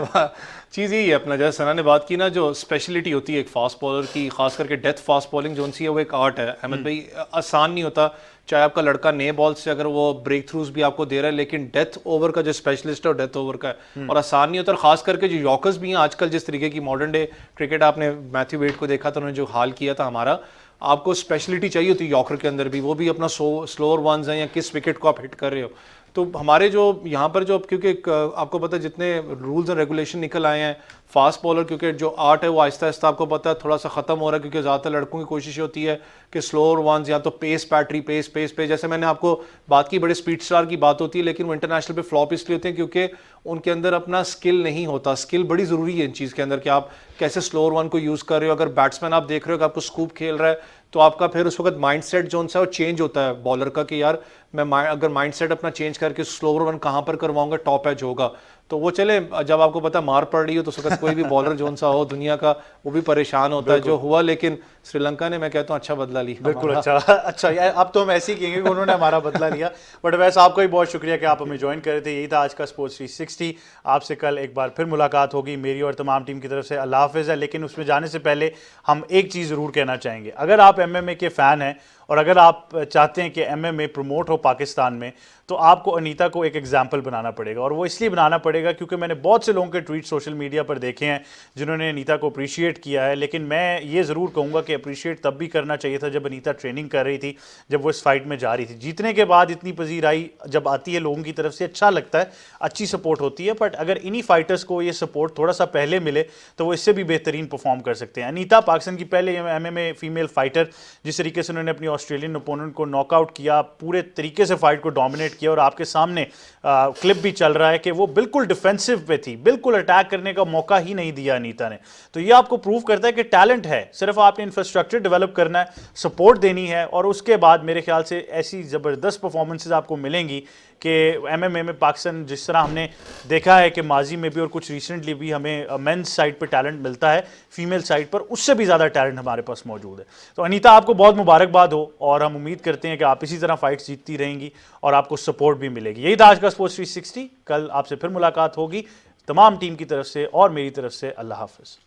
चीज़ यही है अपना, जैसे सना ने बात की ना, जो स्पेशलिटी होती है एक फास्ट बॉलर की, खास करके डेथ फास्ट बॉलिंग जो उनसी है, वो एक आर्ट है अहमद भाई। आसान नहीं होता, चाहे आपका लड़का नए बॉल से अगर वो ब्रेक थ्रूज भी आपको दे रहा है, लेकिन डेथ ओवर का जो स्पेशलिस्ट है वो डेथ ओवर का है, और आसान नहीं होता। और खास करके जो यॉर्कर्स भी हैं आजकल, जिस तरीके की मॉडर्न डे क्रिकेट, आपने मैथ्यू वेड को देखा था, उन्होंने जो हाल किया था हमारा, आपको स्पेशलिटी चाहिए होती है यॉर्कर के अंदर भी, वो भी अपना स्लोअर वंस हैं या किस विकेट को आप हिट कर रहे हो। तो हमारे जो यहाँ पर जो, क्योंकि आपको पता है जितने रूल्स एंड रेगुलेशन निकल आए हैं, फास्ट बॉलर क्योंकि जो आर्ट है वो आहिस्ता आहिस्ता आपको पता है थोड़ा सा ख़त्म हो रहा है, क्योंकि ज़्यादातर लड़कों की कोशिश होती है कि स्लोअर वंस या तो पेस बैटरी, पेस पेस पे, जैसे मैंने आपको बात की, बड़े स्पीड स्टार की बात होती है, लेकिन वो इंटरनेशनल पे फ्लॉप इसलिए होते हैं क्योंकि उनके अंदर अपना स्किल नहीं होता। स्किल बड़ी ज़रूरी है इन चीज़ के अंदर कि आप कैसे स्लोअर वन को यूज़ कर रहे हो। अगर बैट्समैन आप देख रहे हो कि आपको स्कूप खेल रहा है, तो आपका फिर उस वक्त माइंडसेट जो सा वो चेंज होता है बॉलर का कि यार मैं अगर माइंडसेट अपना चेंज करके स्लोअर वन कहाँ पर करवाऊंगा, टॉप एज होगा। तो वो चले, जब आपको पता मार पड़ रही हो तो उस वक्त कोई भी बॉलर जो सा हो दुनिया का वो भी परेशान होता है, जो हुआ। लेकिन श्रीलंका ने, मैं कहता हूँ, अच्छा बदला लिया। बिल्कुल अच्छा यार, अब तो हम ऐसे ही कहेंगे कि उन्होंने हमारा बदला लिया। बट वैसे आपका भी बहुत शुक्रिया कि आप हमें ज्वाइन कर रहे थे। यही था आज का स्पोर्ट्स 360। आपसे कल एक बार फिर मुलाकात होगी मेरी और तमाम टीम की तरफ से। अल्लाह हाफिज़ है। लेकिन उसमें जाने से पहले हम एक चीज़ ज़रूर कहना चाहेंगे, अगर आप MMA के फ़ैन हैं और अगर आप चाहते हैं कि MMA प्रमोट हो पाकिस्तान में, तो आपको अनीता को एक एग्जाम्पल बनाना पड़ेगा। और वो इसलिए बनाना पड़ेगा क्योंकि मैंने बहुत से लोगों के ट्वीट सोशल मीडिया पर देखे हैं जिन्होंने अनीता को अप्रिशिएट किया है। लेकिन मैं ये ज़रूर कहूँगा कि अप्रिशिएट तब भी करना चाहिए था जब अनीता ट्रेनिंग कर रही थी, जब वो इस फाइट में जा रही थी। जीतने के बाद इतनी पजीराई जब आती है लोगों की तरफ से, अच्छा लगता है, अच्छी सपोर्ट होती है। बट अगर इन्हीं फाइटर्स को ये सपोर्ट थोड़ा सा पहले मिले तो वो इससे भी बेहतरीन परफॉर्म कर सकते हैं। अनीता पाकिस्तान की पहले MMA फीमेल फाइटर, जिस तरीके से उन्होंने अपनी ऑस्ट्रेलियन ओपोनेंट को नॉकआउट किया, पूरे तरीके से फाइट को डोमिनेट किया। और आपके सामने क्लिप भी चल रहा है कि वो बिल्कुल डिफेंसिव पे थी, बिल्कुल अटैक करने का मौका ही नहीं दिया अनीता ने। तो ये आपको प्रूव करता है कि टैलेंट है, सिर्फ आपने इंफ्रास्ट्रक्चर डेवलप करना है, सपोर्ट देनी है, और उसके बाद मेरे ख्याल से ऐसी ज़बरदस्त परफॉर्मेंसेज आपको मिलेंगी कि MMA में पाकिस्तान, जिस तरह हमने देखा है कि माजी में भी और कुछ रिसेंटली भी हमें मेंस साइड पर टैलेंट मिलता है, फीमेल साइड पर उससे भी ज़्यादा टैलेंट हमारे पास मौजूद है। तो अनीता, आपको बहुत मुबारकबाद हो और हम उम्मीद करते हैं कि आप इसी तरह फाइट्स जीतती रहेंगी और आपको सपोर्ट भी मिलेगी। यही था आज का स्पोर्ट्स 360। कल आपसे फिर मुलाकात होगी। तमाम टीम की तरफ से और मेरी तरफ से अल्लाह हाफिज़।